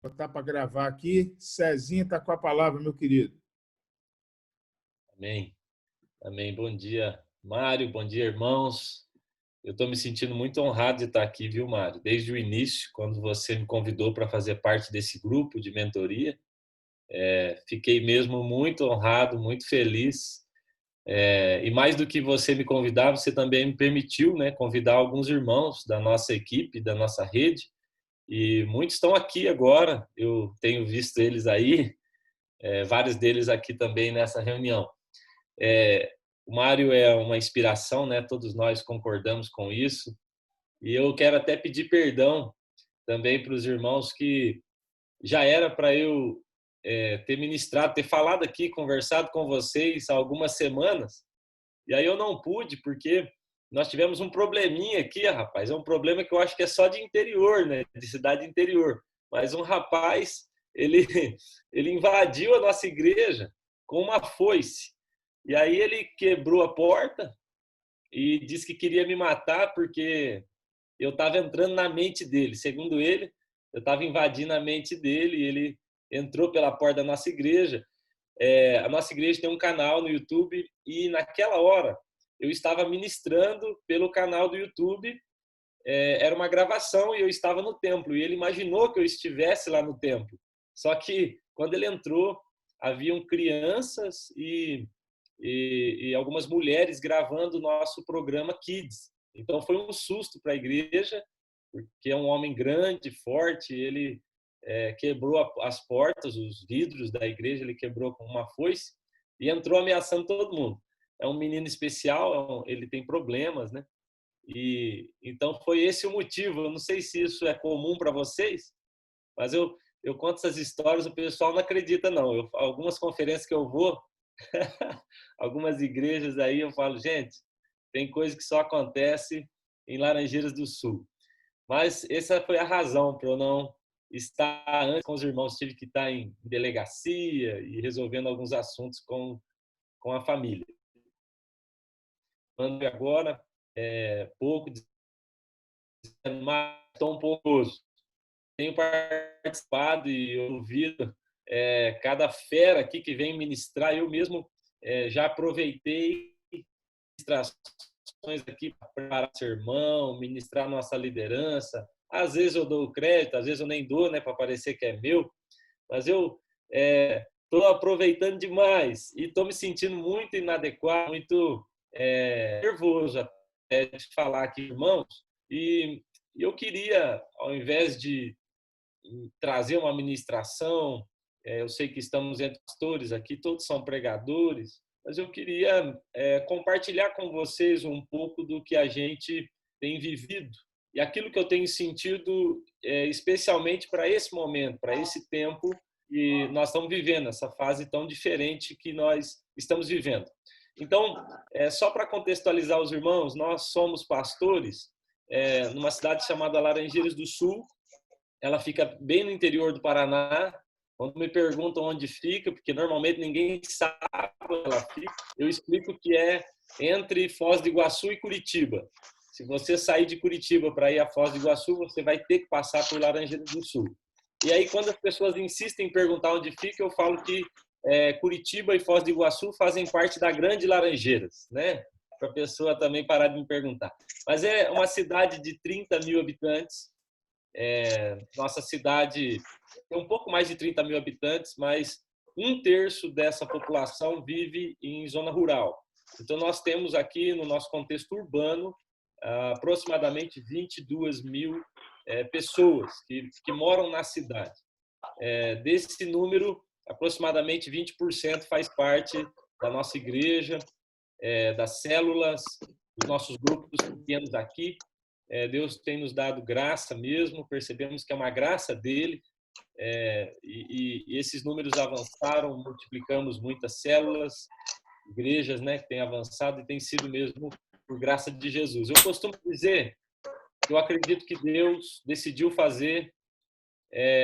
Botar para gravar aqui. Cezinha está com a palavra, meu querido. Amém. Amém. Bom dia, Mário. Bom dia, irmãos. Eu estou me sentindo muito honrado de estar aqui, viu, Mário? Desde o início, quando você me convidou para fazer parte desse grupo de mentoria, fiquei mesmo muito honrado, muito feliz. E mais do que você me convidar, você também me permitiu, né, convidar alguns irmãos da nossa equipe, da nossa rede. E muitos estão aqui agora. Eu tenho visto eles aí, vários deles aqui também nessa reunião. É, o Mário é uma inspiração, né? Todos nós concordamos com isso. E eu quero até pedir perdão também para os irmãos que já era para eu ter ministrado, ter falado aqui, conversado com vocês há algumas semanas. E aí eu não pude porque nós tivemos um probleminha aqui, rapaz. É um problema que eu acho que é só de interior, né? De cidade interior. Mas um rapaz, ele, ele invadiu a nossa igreja com uma foice. E aí ele quebrou a porta e disse que queria me matar porque eu estava entrando na mente dele. Segundo ele, eu estava invadindo a mente dele e ele entrou pela porta da nossa igreja. A nossa igreja tem um canal no YouTube e naquela hora eu estava ministrando pelo canal do YouTube. Era uma gravação e eu estava no templo e ele imaginou que eu estivesse lá no templo. Só que quando ele entrou, haviam crianças e algumas mulheres gravando o nosso programa Kids. Então foi um susto para a igreja, porque é um homem grande, forte, ele quebrou as portas, os vidros da igreja, ele quebrou com uma foice e entrou ameaçando todo mundo. É um menino especial, ele tem problemas, né? E então foi esse o motivo. Eu não sei se isso é comum para vocês, mas eu conto essas histórias, o pessoal não acredita não. Algumas conferências que eu vou, algumas igrejas aí, eu falo, gente, tem coisa que só acontece em Laranjeiras do Sul. Mas essa foi a razão para eu não estar antes com os irmãos. Tive que estar em delegacia e resolvendo alguns assuntos com a família. Ando agora pouco, mas estou um pouco. Tenho participado e ouvido cada fera aqui que vem ministrar. Eu mesmo já aproveitei ministrações aqui para preparar sermão, ministrar nossa liderança. Às vezes eu dou crédito, às vezes eu nem dou, né, para parecer que é meu, mas eu estou aproveitando demais e estou me sentindo muito inadequado, muito nervoso até de falar aqui, irmãos. E eu queria, ao invés de trazer uma ministração, eu sei que estamos entre pastores aqui, todos são pregadores, mas eu queria compartilhar com vocês um pouco do que a gente tem vivido e aquilo que eu tenho sentido especialmente para esse momento, para esse tempo que nós estamos vivendo, essa fase tão diferente que nós estamos vivendo. Então, só para contextualizar os irmãos, nós somos pastores numa cidade chamada Laranjeiras do Sul. Ela fica bem no interior do Paraná. Quando me perguntam onde fica, porque normalmente ninguém sabe onde ela fica, eu explico que é entre Foz do Iguaçu e Curitiba. Se você sair de Curitiba para ir a Foz do Iguaçu, você vai ter que passar por Laranjeiras do Sul. E aí, quando as pessoas insistem em perguntar onde fica, eu falo que Curitiba e Foz do Iguaçu fazem parte da Grande Laranjeiras, né? Para a pessoa também parar de me perguntar. Mas é uma cidade de 30 mil habitantes. Nossa cidade tem um pouco mais de 30 mil habitantes, mas um terço dessa população vive em zona rural. Então, nós temos aqui, no nosso contexto urbano, aproximadamente 22 mil pessoas que moram na cidade. Desse número, aproximadamente 20% faz parte da nossa igreja, das células, dos nossos grupos pequenos aqui. Deus tem nos dado graça mesmo, percebemos que é uma graça dele, e esses números avançaram, multiplicamos muitas células, igrejas, né, que têm avançado e tem sido mesmo por graça de Jesus. Eu costumo dizer que eu acredito que Deus decidiu fazer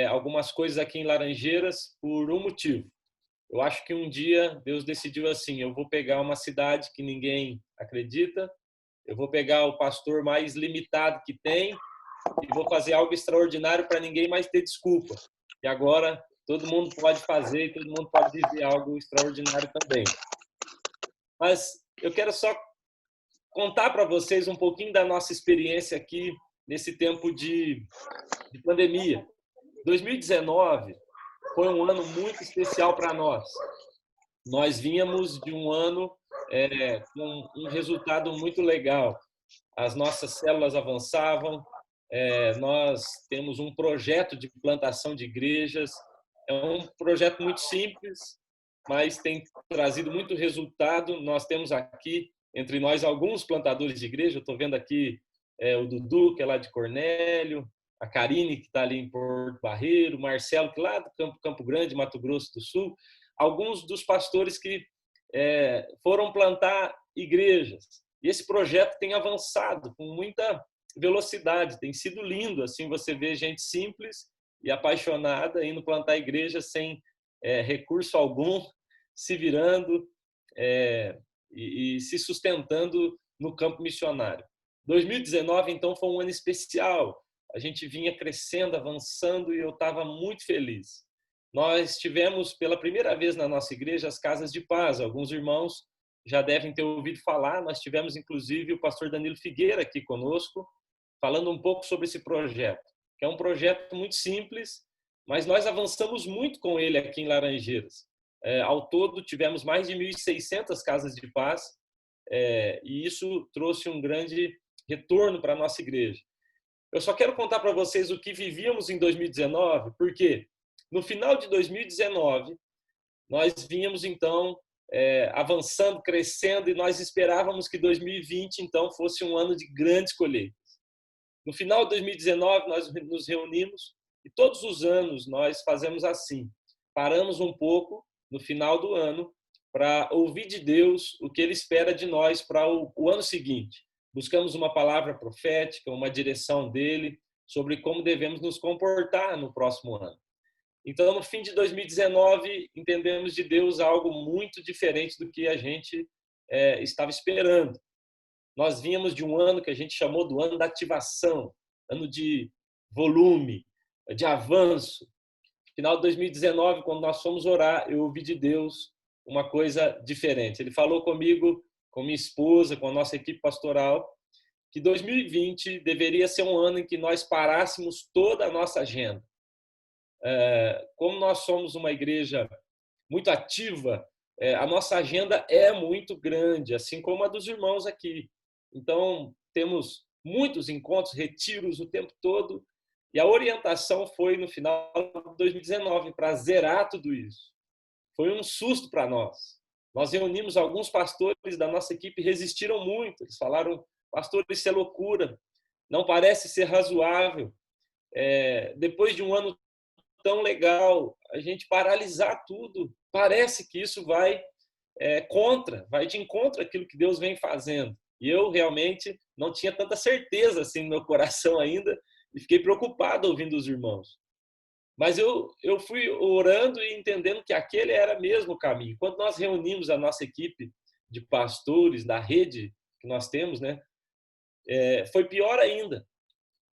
algumas coisas aqui em Laranjeiras por um motivo. Eu acho que um dia Deus decidiu assim, eu vou pegar uma cidade que ninguém acredita, eu vou pegar o pastor mais limitado que tem e vou fazer algo extraordinário para ninguém mais ter desculpa. e agora todo mundo pode fazer e todo mundo pode viver algo extraordinário também. Mas eu quero só contar para vocês um pouquinho da nossa experiência aqui nesse tempo de pandemia. 2019 foi um ano muito especial para nós. Nós vínhamos de um ano com um resultado muito legal. As nossas células avançavam, nós temos um projeto de plantação de igrejas. É um projeto muito simples, mas tem trazido muito resultado. Nós temos aqui, entre nós, alguns plantadores de igreja. Eu estou vendo aqui o Dudu, que é lá de Cornélio, a Karine, que está ali em Porto Barreiro, o Marcelo, que é lá do Campo Grande, Mato Grosso do Sul. Alguns dos pastores que foram plantar igrejas. E esse projeto tem avançado com muita velocidade, tem sido lindo. Assim, você vê gente simples e apaixonada indo plantar igreja sem recurso algum, se virando e se sustentando no campo missionário. 2019, então, foi um ano especial. A gente vinha crescendo, avançando e eu estava muito feliz. Nós tivemos, pela primeira vez na nossa igreja, as casas de paz. Alguns irmãos já devem ter ouvido falar. Nós tivemos, inclusive, o pastor Danilo Figueira aqui conosco, falando um pouco sobre esse projeto, que é um projeto muito simples, mas nós avançamos muito com ele aqui em Laranjeiras. Ao todo, tivemos mais de 1.600 casas de paz, e isso trouxe um grande retorno para a nossa igreja. Eu só quero contar para vocês o que vivíamos em 2019, porque no final de 2019, nós vínhamos, então, avançando, crescendo, e nós esperávamos que 2020, então, fosse um ano de grandes colheitas. No final de 2019, nós nos reunimos e todos os anos nós fazemos assim. Paramos um pouco no final do ano para ouvir de Deus o que Ele espera de nós para o ano seguinte. Buscamos uma palavra profética, uma direção dEle sobre como devemos nos comportar no próximo ano. Então, no fim de 2019, entendemos de Deus algo muito diferente do que a gente estava esperando. Nós vínhamos de um ano que a gente chamou do ano da ativação, ano de volume, de avanço. No final de 2019, quando nós fomos orar, eu ouvi de Deus uma coisa diferente. Ele falou comigo, com minha esposa, com a nossa equipe pastoral, que 2020 deveria ser um ano em que nós parássemos toda a nossa agenda. Como nós somos uma igreja muito ativa, a nossa agenda é muito grande, assim como a dos irmãos aqui. Então, temos muitos encontros, retiros o tempo todo, e a orientação foi no final de 2019 para zerar tudo isso. Foi um susto para nós. Nós reunimos alguns pastores da nossa equipe, resistiram muito. Eles falaram: pastor, isso é loucura, não parece ser razoável. Depois de um ano tão legal, a gente paralisar tudo, parece que isso vai vai de encontro àquilo que Deus vem fazendo. E eu realmente não tinha tanta certeza assim no meu coração ainda, e fiquei preocupado ouvindo os irmãos. Mas eu fui orando e entendendo que aquele era mesmo o caminho. Quando nós reunimos a nossa equipe de pastores da rede que nós temos, né, foi pior ainda,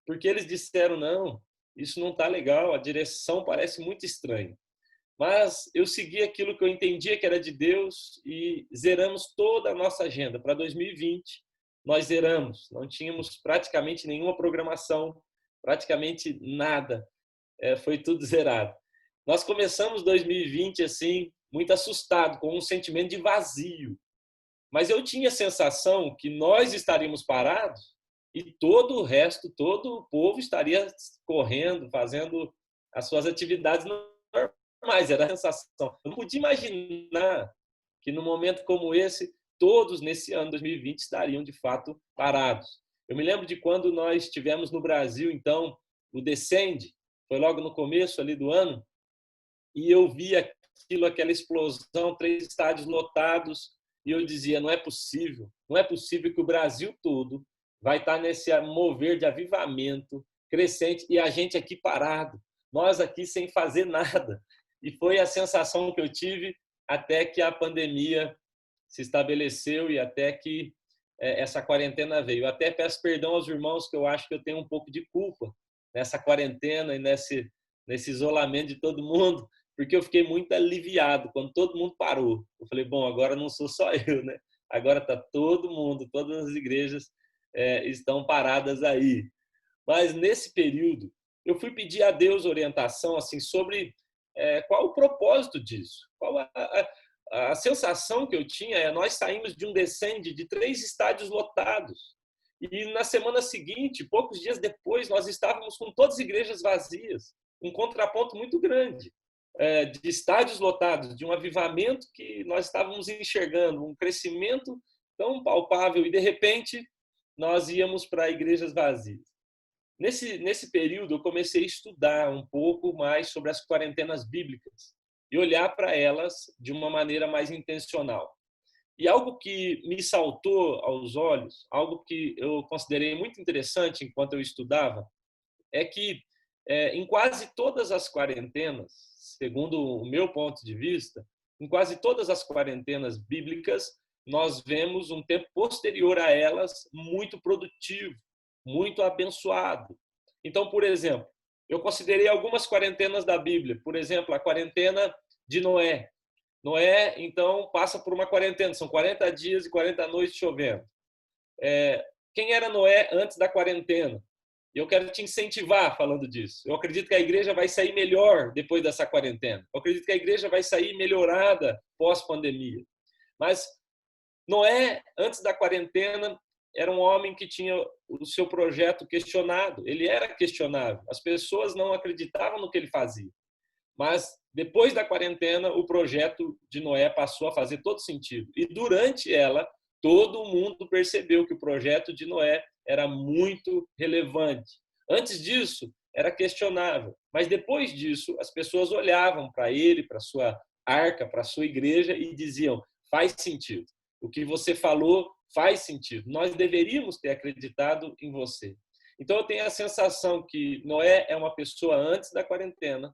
porque eles disseram: não, isso não está legal, a direção parece muito estranha. Mas eu segui aquilo que eu entendia que era de Deus e zeramos toda a nossa agenda. Para 2020, nós zeramos. Não tínhamos praticamente nenhuma programação, praticamente nada. Foi tudo zerado. Nós começamos 2020 assim, muito assustado, com um sentimento de vazio. Mas eu tinha a sensação que nós estaríamos parados e todo o resto, todo o povo estaria correndo, fazendo as suas atividades normais. Era a sensação. Eu não podia imaginar que num momento como esse, todos nesse ano 2020 estariam de fato parados. Eu me lembro de quando nós tivemos no Brasil, então, o Descende, foi logo no começo ali do ano, e eu vi aquilo, aquela explosão, 3 estádios lotados, e eu dizia: não é possível que o Brasil todo vai estar nesse mover de avivamento crescente e a gente aqui parado, nós aqui sem fazer nada. E foi a sensação que eu tive até que a pandemia se estabeleceu e até que essa quarentena veio. Eu até peço perdão aos irmãos, que eu acho que eu tenho um pouco de culpa nessa quarentena e nesse isolamento de todo mundo, porque eu fiquei muito aliviado quando todo mundo parou. Eu falei, bom, agora não sou só eu, né? Agora está todo mundo, todas as igrejas estão paradas aí. Mas nesse período, eu fui pedir a Deus orientação assim sobre qual o propósito disso. Qual a sensação que eu tinha nós saímos de um descende de 3 estádios lotados. E na semana seguinte, poucos dias depois, nós estávamos com todas as igrejas vazias. Um contraponto muito grande de estádios lotados, de um avivamento que nós estávamos enxergando, um crescimento tão palpável, e de repente nós íamos para igrejas vazias. Nesse período, eu comecei a estudar um pouco mais sobre as quarentenas bíblicas e olhar para elas de uma maneira mais intencional. E algo que me saltou aos olhos, algo que eu considerei muito interessante enquanto eu estudava, é que em quase todas as quarentenas, segundo o meu ponto de vista, em quase todas as quarentenas bíblicas, nós vemos um tempo posterior a elas muito produtivo, muito abençoado. Então, por exemplo, eu considerei algumas quarentenas da Bíblia. Por exemplo, a quarentena de Noé. Noé, então, passa por uma quarentena. São 40 dias e 40 noites chovendo. Quem era Noé antes da quarentena? E eu quero te incentivar falando disso. Eu acredito que a igreja vai sair melhor depois dessa quarentena. Eu acredito que a igreja vai sair melhorada pós-pandemia. Mas Noé, antes da quarentena, era um homem que tinha o seu projeto questionado. Ele era questionável. As pessoas não acreditavam no que ele fazia. Mas, depois da quarentena, o projeto de Noé passou a fazer todo sentido. E, durante ela, todo mundo percebeu que o projeto de Noé era muito relevante. Antes disso, era questionável. Mas, depois disso, as pessoas olhavam para ele, para a sua arca, para a sua igreja e diziam, faz sentido. O que você falou faz sentido. Nós deveríamos ter acreditado em você. Então, eu tenho a sensação que Noé é uma pessoa antes da quarentena,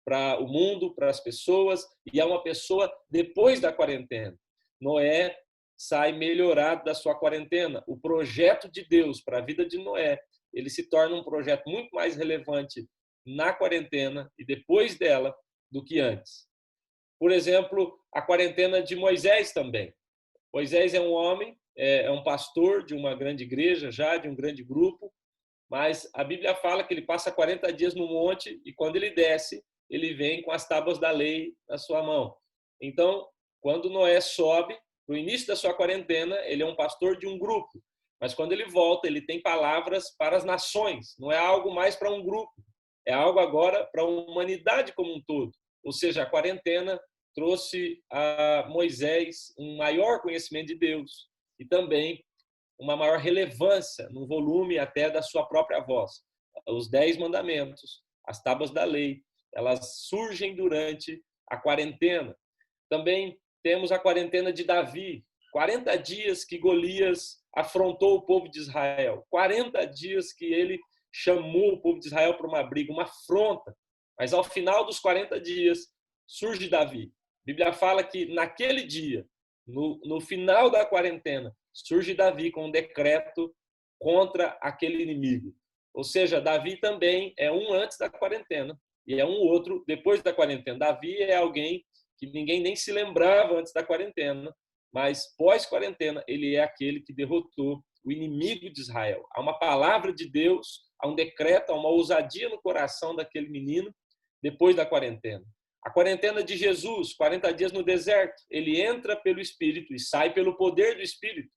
para o mundo, para as pessoas, e é uma pessoa depois da quarentena. Noé sai melhorado da sua quarentena. O projeto de Deus para a vida de Noé, ele se torna um projeto muito mais relevante na quarentena e depois dela do que antes. Por exemplo, a quarentena de Moisés também. Moisés é um homem, é um pastor de uma grande igreja já, de um grande grupo, mas a Bíblia fala que ele passa 40 dias no monte e quando ele desce, ele vem com as tábuas da lei na sua mão. Então, quando Noé sobe, no início da sua quarentena, ele é um pastor de um grupo. Mas quando ele volta, ele tem palavras para as nações. Não é algo mais para um grupo. É algo agora para a humanidade como um todo. Ou seja, a quarentena trouxe a Moisés um maior conhecimento de Deus e também uma maior relevância no volume até da sua própria voz. Os 10 mandamentos, as tábuas da lei, elas surgem durante a quarentena. Também temos a quarentena de Davi, 40 dias que Golias afrontou o povo de Israel, 40 dias que ele chamou o povo de Israel para uma briga, uma afronta. Mas ao final dos 40 dias, surge Davi. A Bíblia fala que naquele dia, no final da quarentena, surge Davi com um decreto contra aquele inimigo. Ou seja, Davi também é um antes da quarentena e é um outro depois da quarentena. Davi é alguém que ninguém nem se lembrava antes da quarentena, mas pós-quarentena ele é aquele que derrotou o inimigo de Israel. Há uma palavra de Deus, há um decreto, há uma ousadia no coração daquele menino depois da quarentena. A quarentena de Jesus, 40 dias no deserto, ele entra pelo Espírito e sai pelo poder do Espírito.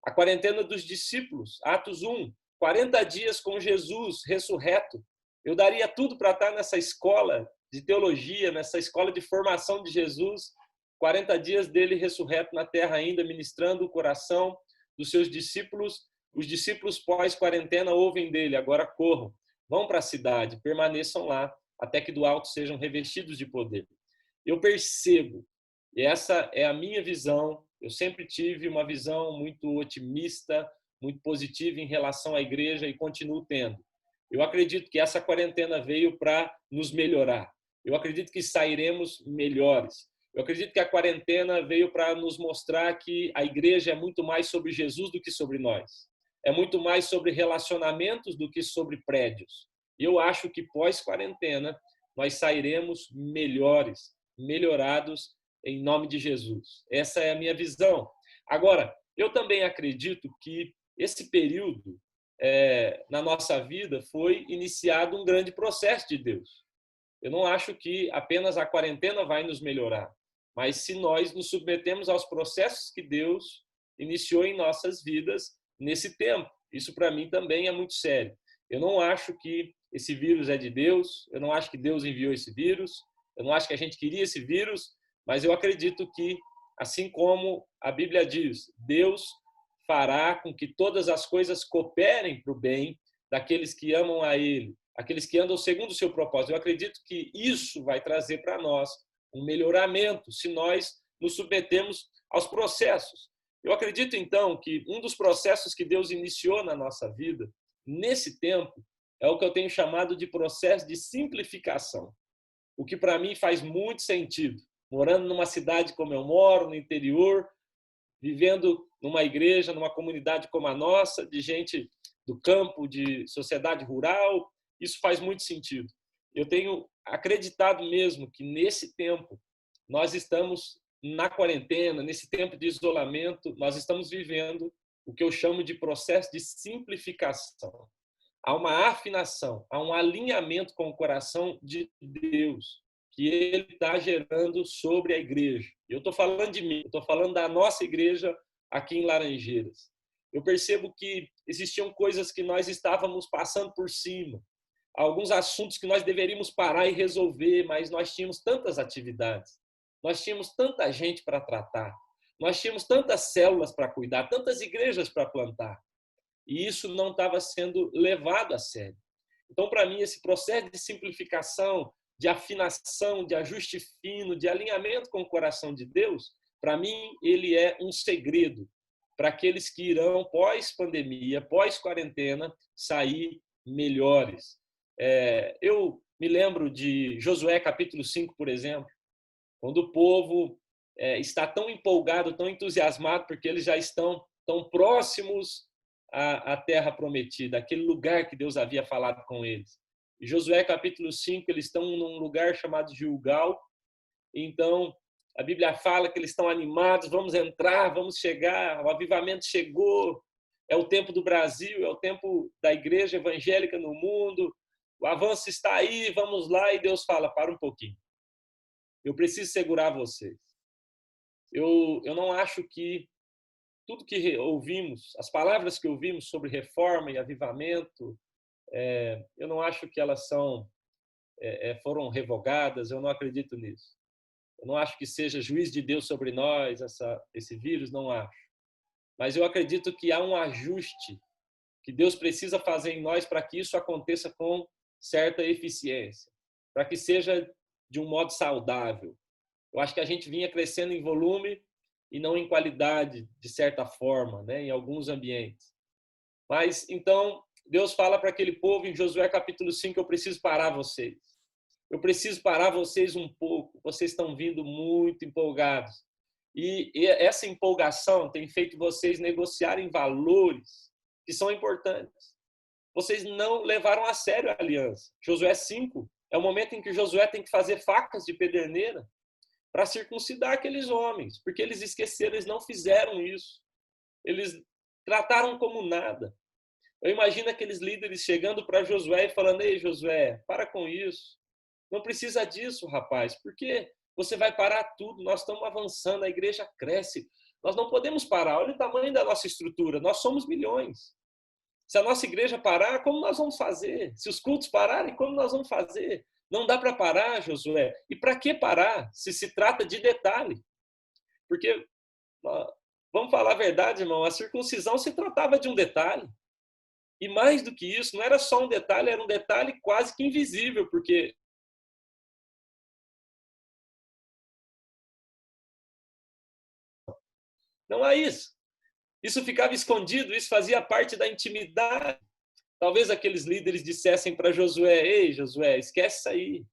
A quarentena dos discípulos, Atos 1, 40 dias com Jesus ressurreto. Eu daria tudo para estar nessa escola de teologia, nessa escola de formação de Jesus, 40 dias dele ressurreto na terra ainda, ministrando o coração dos seus discípulos. Os discípulos pós-quarentena ouvem dele, agora corram, vão para a cidade, permaneçam lá, até que do alto sejam revestidos de poder. Eu percebo, e essa é a minha visão, eu sempre tive uma visão muito otimista, muito positiva em relação à igreja e continuo tendo. Eu acredito que essa quarentena veio para nos melhorar. Eu acredito que sairemos melhores. Eu acredito que a quarentena veio para nos mostrar que a igreja é muito mais sobre Jesus do que sobre nós. É muito mais sobre relacionamentos do que sobre prédios. Eu acho que pós-quarentena nós sairemos melhores, melhorados em nome de Jesus. Essa é a minha visão. Agora, eu também acredito que esse período na nossa vida foi iniciado um grande processo de Deus. Eu não acho que apenas a quarentena vai nos melhorar, mas se nós nos submetemos aos processos que Deus iniciou em nossas vidas nesse tempo. Isso para mim também é muito sério. Eu não acho que esse vírus é de Deus, eu não acho que Deus enviou esse vírus, eu não acho que a gente queria esse vírus, mas eu acredito que, assim como a Bíblia diz, Deus fará com que todas as coisas cooperem para o bem daqueles que amam a Ele, aqueles que andam segundo o seu propósito. Eu acredito que isso vai trazer para nós um melhoramento se nós nos submetemos aos processos. Eu acredito, então, que um dos processos que Deus iniciou na nossa vida, nesse tempo, é o que eu tenho chamado de processo de simplificação. O que para mim faz muito sentido. Morando numa cidade como eu moro, no interior, vivendo numa igreja, numa comunidade como a nossa, de gente do campo, de sociedade rural, isso faz muito sentido. Eu tenho acreditado mesmo que nesse tempo nós estamos na quarentena, nesse tempo de isolamento, nós estamos vivendo o que eu chamo de processo de simplificação. Há uma afinação, há um alinhamento com o coração de Deus que Ele está gerando sobre a igreja. Eu estou falando de mim, eu estou falando da nossa igreja aqui em Laranjeiras. Eu percebo que existiam coisas que nós estávamos passando por cima, alguns assuntos que nós deveríamos parar e resolver, mas nós tínhamos tantas atividades, nós tínhamos tanta gente para tratar, nós tínhamos tantas células para cuidar, tantas igrejas para plantar, e isso não estava sendo levado a sério. Então, para mim, esse processo de simplificação, de afinação, de ajuste fino, de alinhamento com o coração de Deus, para mim, ele é um segredo para aqueles que irão, pós-pandemia, pós-quarentena, sair melhores. Eu me lembro de Josué capítulo 5, por exemplo, quando o povo está tão empolgado, tão entusiasmado, porque eles já estão tão próximos à terra prometida, aquele lugar que Deus havia falado com eles. Em Josué capítulo 5, eles estão num lugar chamado Gilgal, então a Bíblia fala que eles estão animados, vamos entrar, vamos chegar, o avivamento chegou, é o tempo do Brasil, é o tempo da igreja evangélica no mundo, o avanço está aí, vamos lá, e Deus fala, para um pouquinho, eu preciso segurar vocês. Eu não acho que tudo que ouvimos, as palavras que ouvimos sobre reforma e avivamento, eu não acho que elas foram revogadas, eu não acredito nisso. Eu não acho que seja juiz de Deus sobre nós, esse vírus, não acho. Mas eu acredito que há um ajuste que Deus precisa fazer em nós para que isso aconteça com certa eficiência, para que seja de um modo saudável. Eu acho que a gente vinha crescendo em volume e não em qualidade, de certa forma, né, em alguns ambientes. Mas, então, Deus fala para aquele povo em Josué capítulo 5, eu preciso parar vocês. Eu preciso parar vocês um pouco. Vocês estão vindo muito empolgados. E essa empolgação tem feito vocês negociarem valores que são importantes. Vocês não levaram a sério a aliança. Josué 5 é o momento em que Josué tem que fazer facas de pederneira para circuncidar aqueles homens, porque eles esqueceram, eles não fizeram isso. Eles trataram como nada. Eu imagino aqueles líderes chegando para Josué e falando, ei, Josué, para com isso. Não precisa disso, rapaz, porque você vai parar tudo, nós estamos avançando, a igreja cresce. Nós não podemos parar, olha o tamanho da nossa estrutura, nós somos milhões. Se a nossa igreja parar, como nós vamos fazer? Se os cultos pararem, como nós vamos fazer? Não dá para parar, Josué. E para que parar, se trata de detalhe? Porque, vamos falar a verdade, irmão, a circuncisão se tratava de um detalhe. E mais do que isso, não era só um detalhe, era um detalhe quase que invisível, porque não há isso. Isso ficava escondido, isso fazia parte da intimidade. Talvez aqueles líderes dissessem para Josué, ei, Josué, esquece isso aí.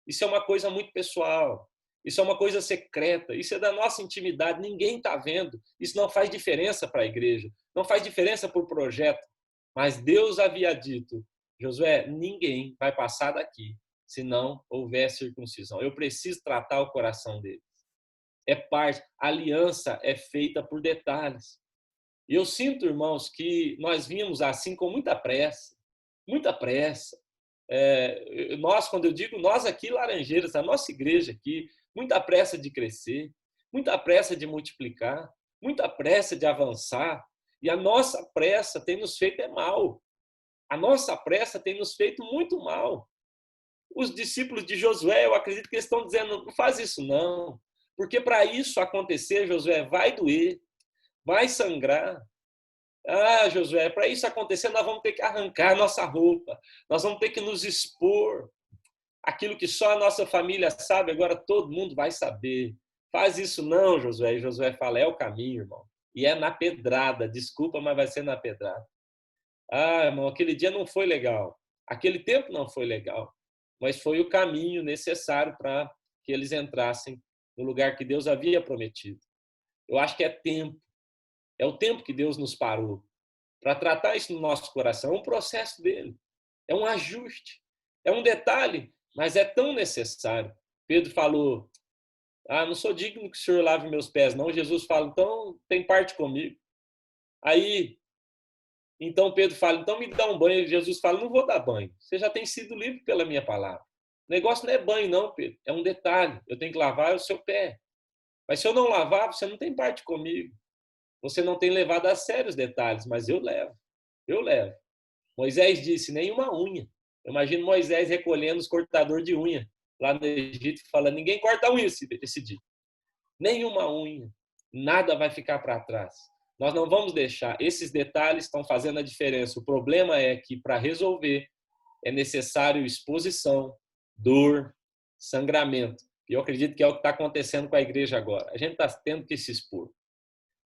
Isso é uma coisa muito pessoal. Isso é uma coisa secreta. Isso é da nossa intimidade. Ninguém está vendo. Isso não faz diferença para a igreja. Não faz diferença para o projeto. Mas Deus havia dito, Josué, ninguém vai passar daqui se não houver circuncisão. Eu preciso tratar o coração deles. É parte, a aliança é feita por detalhes. E eu sinto, irmãos, que nós vimos assim com muita pressa, muita pressa. Nós, quando eu digo nós aqui, Laranjeiras, a nossa igreja aqui, muita pressa de crescer, muita pressa de multiplicar, muita pressa de avançar. E a nossa pressa tem nos feito mal. A nossa pressa tem nos feito muito mal. Os discípulos de Josué, eu acredito que eles estão dizendo, não faz isso não. Porque para isso acontecer, Josué, vai doer, vai sangrar. Ah, Josué, para isso acontecer, nós vamos ter que arrancar nossa roupa, nós vamos ter que nos expor. Aquilo que só a nossa família sabe, agora todo mundo vai saber. Faz isso não, Josué. E Josué fala, é o caminho, irmão. E é na pedrada, desculpa, mas vai ser na pedrada. Ah, irmão, aquele dia não foi legal. Aquele tempo não foi legal. Mas foi o caminho necessário para que eles entrassem no lugar que Deus havia prometido. Eu acho que é tempo. É o tempo que Deus nos parou para tratar isso no nosso coração. É um processo dele. É um ajuste. É um detalhe, mas é tão necessário. Pedro falou, não sou digno que o Senhor lave meus pés, não. Jesus fala, então tem parte comigo. Aí, então Pedro fala, então me dá um banho. Jesus fala, não vou dar banho. Você já tem sido livre pela minha palavra. O negócio não é banho, não, Pedro. É um detalhe. Eu tenho que lavar o seu pé. Mas se eu não lavar, você não tem parte comigo. Você não tem levado a sério os detalhes, mas eu levo. Eu levo. Moisés disse, nenhuma unha. Eu imagino Moisés recolhendo os cortadores de unha lá no Egito, falando, ninguém corta unha esse dia. Nenhuma unha. Nada vai ficar para trás. Nós não vamos deixar. Esses detalhes estão fazendo a diferença. O problema é que, para resolver, é necessário exposição, dor, sangramento. E eu acredito que é o que está acontecendo com a igreja agora. A gente está tendo que se expor.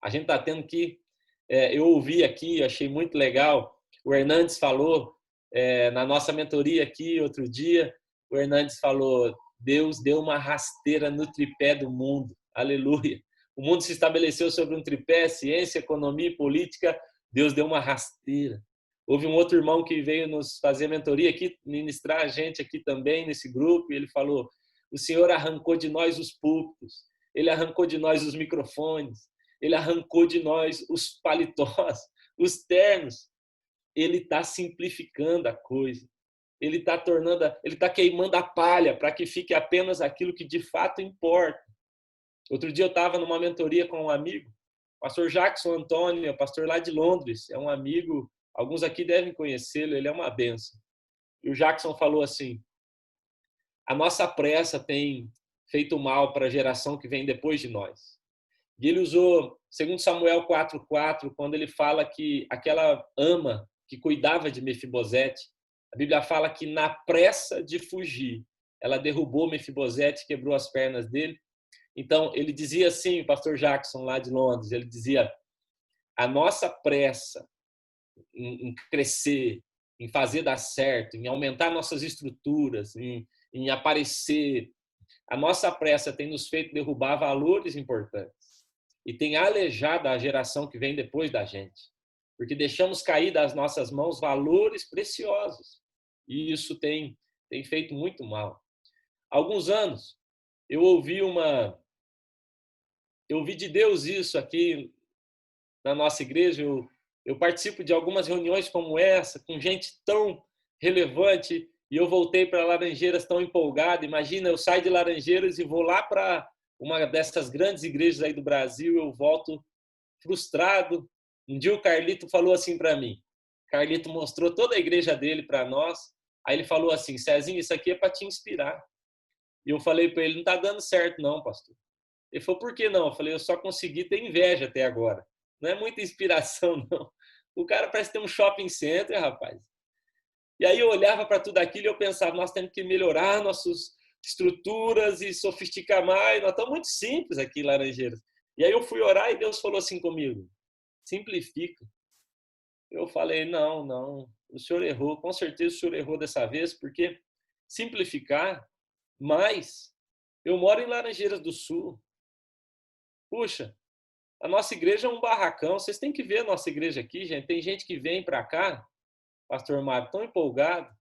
A gente está tendo que... eu ouvi aqui, achei muito legal, o Hernandes falou, na nossa mentoria aqui, outro dia, o Hernandes falou, Deus deu uma rasteira no tripé do mundo. Aleluia. O mundo se estabeleceu sobre um tripé, ciência, economia e política. Deus deu uma rasteira. Houve um outro irmão que veio nos fazer mentoria aqui, ministrar a gente aqui também nesse grupo, e ele falou, o Senhor arrancou de nós os púlpitos, Ele arrancou de nós os microfones, Ele arrancou de nós os paletós, os ternos. Ele está simplificando a coisa. Ele está queimando a palha para que fique apenas aquilo que de fato importa. Outro dia eu estava numa mentoria com um amigo, pastor Jackson Antônio, pastor lá de Londres, é um amigo, alguns aqui devem conhecê-lo, ele é uma bênção. E o Jackson falou assim, a nossa pressa tem feito mal para a geração que vem depois de nós. E ele usou, segundo Samuel 4:4, quando ele fala que aquela ama que cuidava de Mefibosete, a Bíblia fala que na pressa de fugir, ela derrubou Mefibosete, quebrou as pernas dele. Então, ele dizia assim, o pastor Jackson, lá de Londres, ele dizia, a nossa pressa em crescer, em fazer dar certo, em aumentar nossas estruturas, em aparecer, a nossa pressa tem nos feito derrubar valores importantes e tem aleijado a geração que vem depois da gente, porque deixamos cair das nossas mãos valores preciosos e isso tem feito muito mal. Há alguns anos, eu ouvi de Deus isso aqui na nossa igreja, eu participo de algumas reuniões como essa, com gente tão relevante, e eu voltei para Laranjeiras tão empolgado. Imagina, eu saio de Laranjeiras e vou lá para uma dessas grandes igrejas aí do Brasil, eu volto frustrado. Um dia o Carlito falou assim para mim, Carlito mostrou toda a igreja dele para nós, aí ele falou assim, Cezinho, isso aqui é para te inspirar. E eu falei para ele, não está dando certo não, pastor. Ele falou, por que não? Eu falei, eu só consegui ter inveja até agora. Não é muita inspiração, não. O cara parece ter um shopping center, rapaz. E aí eu olhava para tudo aquilo e eu pensava, nós temos que melhorar nossas estruturas e sofisticar mais. Nós estamos muito simples aqui em Laranjeiras. E aí eu fui orar e Deus falou assim comigo, simplifica. Eu falei, não, o senhor errou. Com certeza o senhor errou dessa vez, porque simplificar, mas eu moro em Laranjeiras do Sul. Puxa, a nossa igreja é um barracão. Vocês têm que ver a nossa igreja aqui, gente. Tem gente que vem para cá pastor Mário, tão empolgado.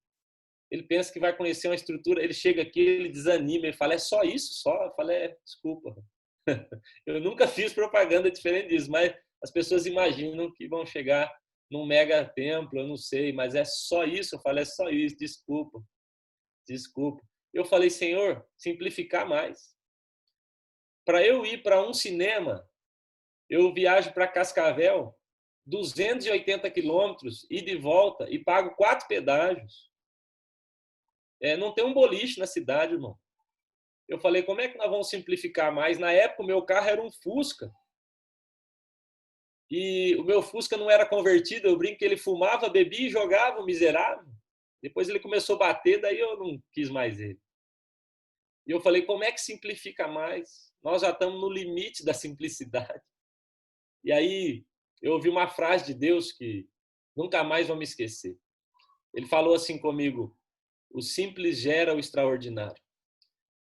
Ele pensa que vai conhecer uma estrutura, ele chega aqui, ele desanima, ele fala, é só isso? Só? Eu falei, desculpa. Eu nunca fiz propaganda diferente disso, mas as pessoas imaginam que vão chegar num mega templo, eu não sei, mas é só isso? Eu falei, é só isso, desculpa. Desculpa. Eu falei, Senhor, simplificar mais. Para eu ir para um cinema, eu viajo para Cascavel, 280 quilômetros, ida e volta, e pago 4 pedágios. Não tem um boliche na cidade, irmão. Eu falei, como é que nós vamos simplificar mais? Na época, o meu carro era um Fusca. E o meu Fusca não era convertido, eu brinco que ele fumava, bebia e jogava, o miserável. Depois ele começou a bater, daí eu não quis mais ele. E eu falei, como é que simplifica mais? Nós já estamos no limite da simplicidade. E aí eu ouvi uma frase de Deus que nunca mais vou me esquecer. Ele falou assim comigo, o simples gera o extraordinário.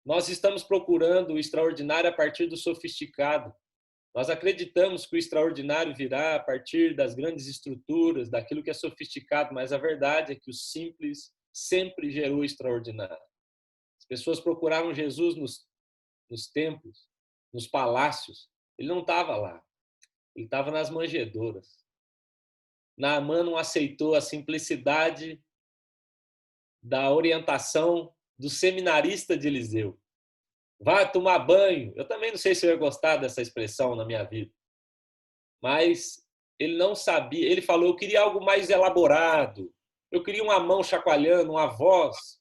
Nós estamos procurando o extraordinário a partir do sofisticado. Nós acreditamos que o extraordinário virá a partir das grandes estruturas, daquilo que é sofisticado, mas a verdade é que o simples sempre gerou o extraordinário. As pessoas procuraram Jesus nos templos, nos palácios. Ele não estava lá. Ele estava nas manjedouras. Naamã não aceitou a simplicidade da orientação do seminarista de Eliseu. Vá tomar banho. Eu também não sei se eu ia gostar dessa expressão na minha vida. Mas ele não sabia. Ele falou, eu queria algo mais elaborado. Eu queria uma mão chacoalhando, uma voz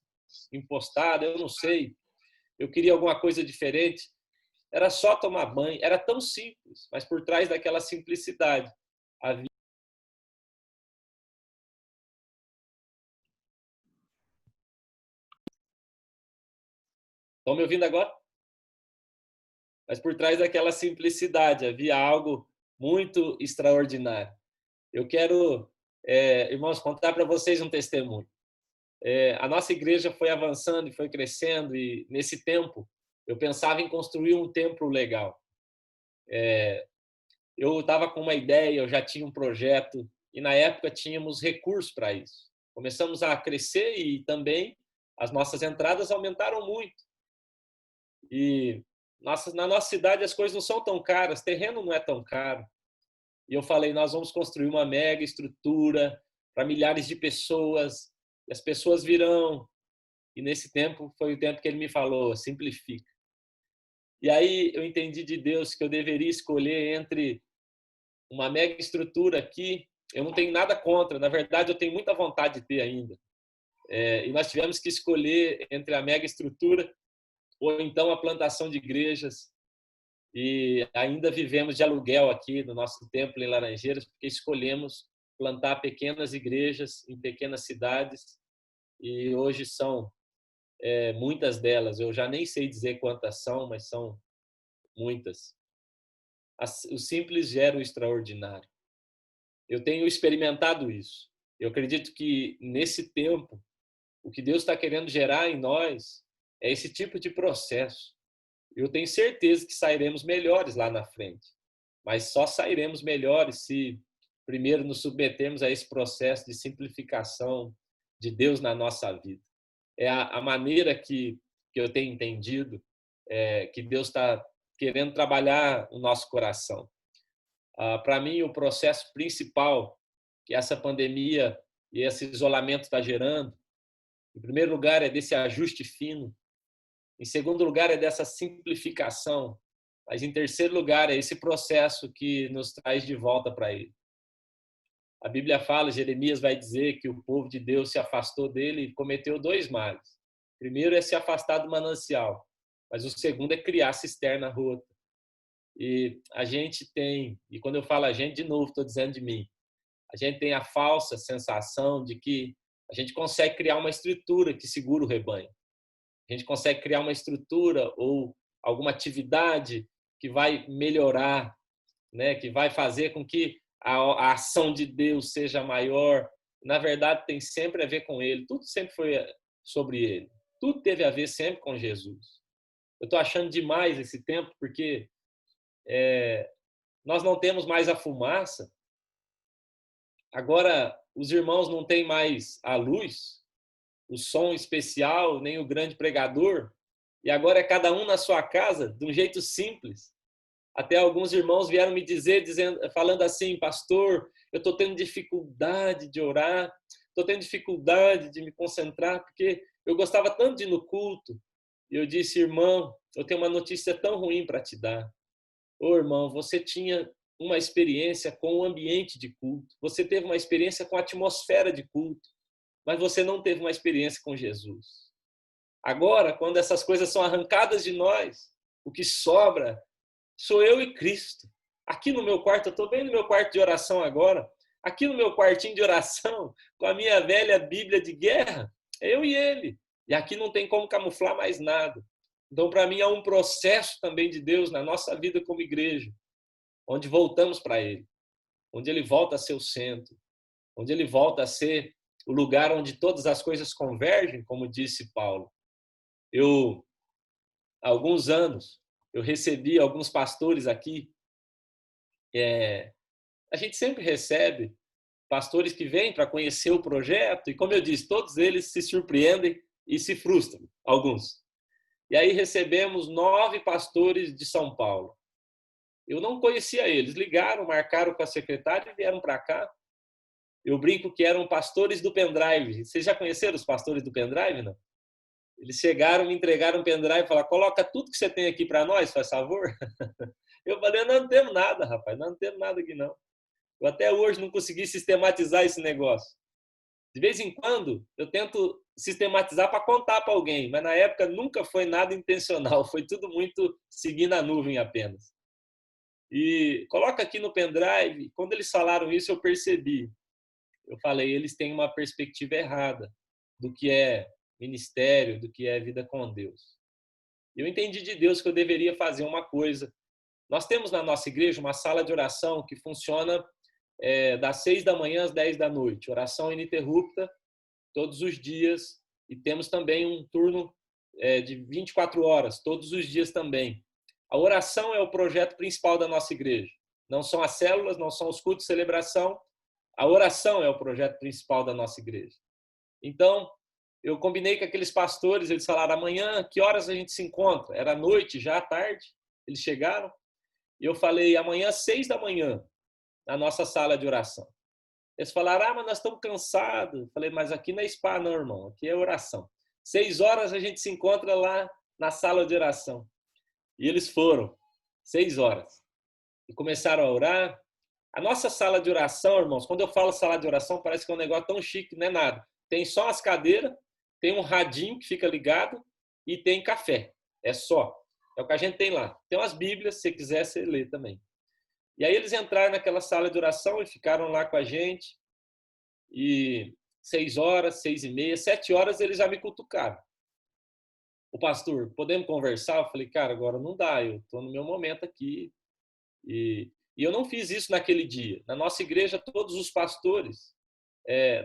impostada, eu não sei. Eu queria alguma coisa diferente. Era só tomar banho. Era tão simples, mas por trás daquela simplicidade havia... Estão me ouvindo agora? Mas por trás daquela simplicidade havia algo muito extraordinário. Eu quero, irmãos, contar para vocês um testemunho. A nossa igreja foi avançando e foi crescendo, e nesse tempo eu pensava em construir um templo legal. Eu estava com uma ideia, eu já tinha um projeto, e na época tínhamos recursos para isso. Começamos a crescer e também as nossas entradas aumentaram muito. E na nossa cidade as coisas não são tão caras, terreno não é tão caro. E eu falei, nós vamos construir uma mega estrutura para milhares de pessoas, e as pessoas virão. E nesse tempo foi o tempo que ele me falou, simplifica. E aí eu entendi de Deus que eu deveria escolher entre uma mega estrutura aqui, eu não tenho nada contra, na verdade eu tenho muita vontade de ter ainda. E nós tivemos que escolher entre a mega estrutura ou então a plantação de igrejas. E ainda vivemos de aluguel aqui no nosso templo em Laranjeiras, porque escolhemos plantar pequenas igrejas em pequenas cidades, e hoje são muitas delas, eu já nem sei dizer quantas são, mas são muitas. O simples gera o extraordinário. Eu tenho experimentado isso. Eu acredito que nesse tempo, o que Deus está querendo gerar em nós é esse tipo de processo. Eu tenho certeza que sairemos melhores lá na frente, mas só sairemos melhores se primeiro nos submetermos a esse processo de simplificação de Deus na nossa vida. É a maneira que eu tenho entendido que Deus está querendo trabalhar o nosso coração. Para mim, o processo principal que essa pandemia e esse isolamento está gerando, em primeiro lugar, é desse ajuste fino. Em segundo lugar, é dessa simplificação. Mas, em terceiro lugar, é esse processo que nos traz de volta para Ele. A Bíblia fala, Jeremias vai dizer que o povo de Deus se afastou dele e cometeu 2 males. O primeiro é se afastar do manancial, mas o segundo é criar cisterna rota. E a gente tem, e quando eu falo a gente, de novo, estou dizendo de mim, a gente tem a falsa sensação de que a gente consegue criar uma estrutura que segura o rebanho. A gente consegue criar uma estrutura ou alguma atividade que vai melhorar, né? Que vai fazer com que a ação de Deus seja maior. Na verdade, tem sempre a ver com Ele. Tudo sempre foi sobre Ele. Tudo teve a ver sempre com Jesus. Eu estou achando demais esse tempo porque nós não temos mais a fumaça. Agora, os irmãos não têm mais a luz, o som especial, nem o grande pregador, e agora é cada um na sua casa, de um jeito simples. Até alguns irmãos vieram me dizer, falando assim, pastor, eu estou tendo dificuldade de orar, estou tendo dificuldade de me concentrar, porque eu gostava tanto de ir no culto. E eu disse, irmão, eu tenho uma notícia tão ruim para te dar. Ô, irmão, você tinha uma experiência com o ambiente de culto, você teve uma experiência com a atmosfera de culto, mas você não teve uma experiência com Jesus. Agora, quando essas coisas são arrancadas de nós, o que sobra sou eu e Cristo. Aqui no meu quarto, eu estou bem no meu quarto de oração agora, aqui no meu quartinho de oração, com a minha velha Bíblia de guerra, é eu e ele. E aqui não tem como camuflar mais nada. Então, para mim, é um processo também de Deus na nossa vida como igreja, onde voltamos para ele, onde ele volta a ser o centro, onde ele volta a ser o lugar onde todas as coisas convergem, como disse Paulo. Há alguns anos, eu recebi alguns pastores aqui. A gente sempre recebe pastores que vêm para conhecer o projeto e, como eu disse, todos eles se surpreendem e se frustram, alguns. E aí recebemos 9 pastores de São Paulo. Eu não conhecia eles, ligaram, marcaram com a secretária e vieram para cá. Eu brinco que eram pastores do pendrive. Vocês já conheceram os pastores do pendrive, não? Eles chegaram, me entregaram um pendrive e falaram, coloca tudo que você tem aqui para nós, faz favor. Eu falei, não temos nada, rapaz, não temos nada aqui não. Eu até hoje não consegui sistematizar esse negócio. De vez em quando, eu tento sistematizar para contar para alguém, mas na época nunca foi nada intencional, foi tudo muito seguindo a nuvem apenas. E coloca aqui no pendrive, quando eles falaram isso, eu percebi. Eu falei, eles têm uma perspectiva errada do que é ministério, do que é vida com Deus. Eu entendi de Deus que eu deveria fazer uma coisa. Nós temos na nossa igreja uma sala de oração que funciona das 6 da manhã às 10 da noite. Oração ininterrupta, todos os dias. E temos também um turno de 24 horas, todos os dias também. A oração é o projeto principal da nossa igreja. Não são as células, não são os cultos de celebração. A oração é o projeto principal da nossa igreja. Então, eu combinei com aqueles pastores, eles falaram, amanhã, que horas a gente se encontra? Era noite, já à tarde, eles chegaram. E eu falei, amanhã, 6 da manhã, na nossa sala de oração. Eles falaram, mas nós estamos cansados. Eu falei, mas aqui não é spa não, irmão, aqui é oração. 6 horas a gente se encontra lá na sala de oração. E eles foram, 6 horas. E começaram a orar. A nossa sala de oração, irmãos, quando eu falo sala de oração, parece que é um negócio tão chique, não é nada. Tem só as cadeiras, tem um radinho que fica ligado e tem café. É só. É o que a gente tem lá. Tem umas bíblias, se você quiser, você lê também. E aí eles entraram naquela sala de oração e ficaram lá com a gente. E 6 horas, 6h30, 7 horas eles já me cutucaram. O pastor, podemos conversar? Eu falei, cara, agora não dá, eu estou no meu momento aqui. E eu não fiz isso naquele dia. Na nossa igreja, todos os pastores,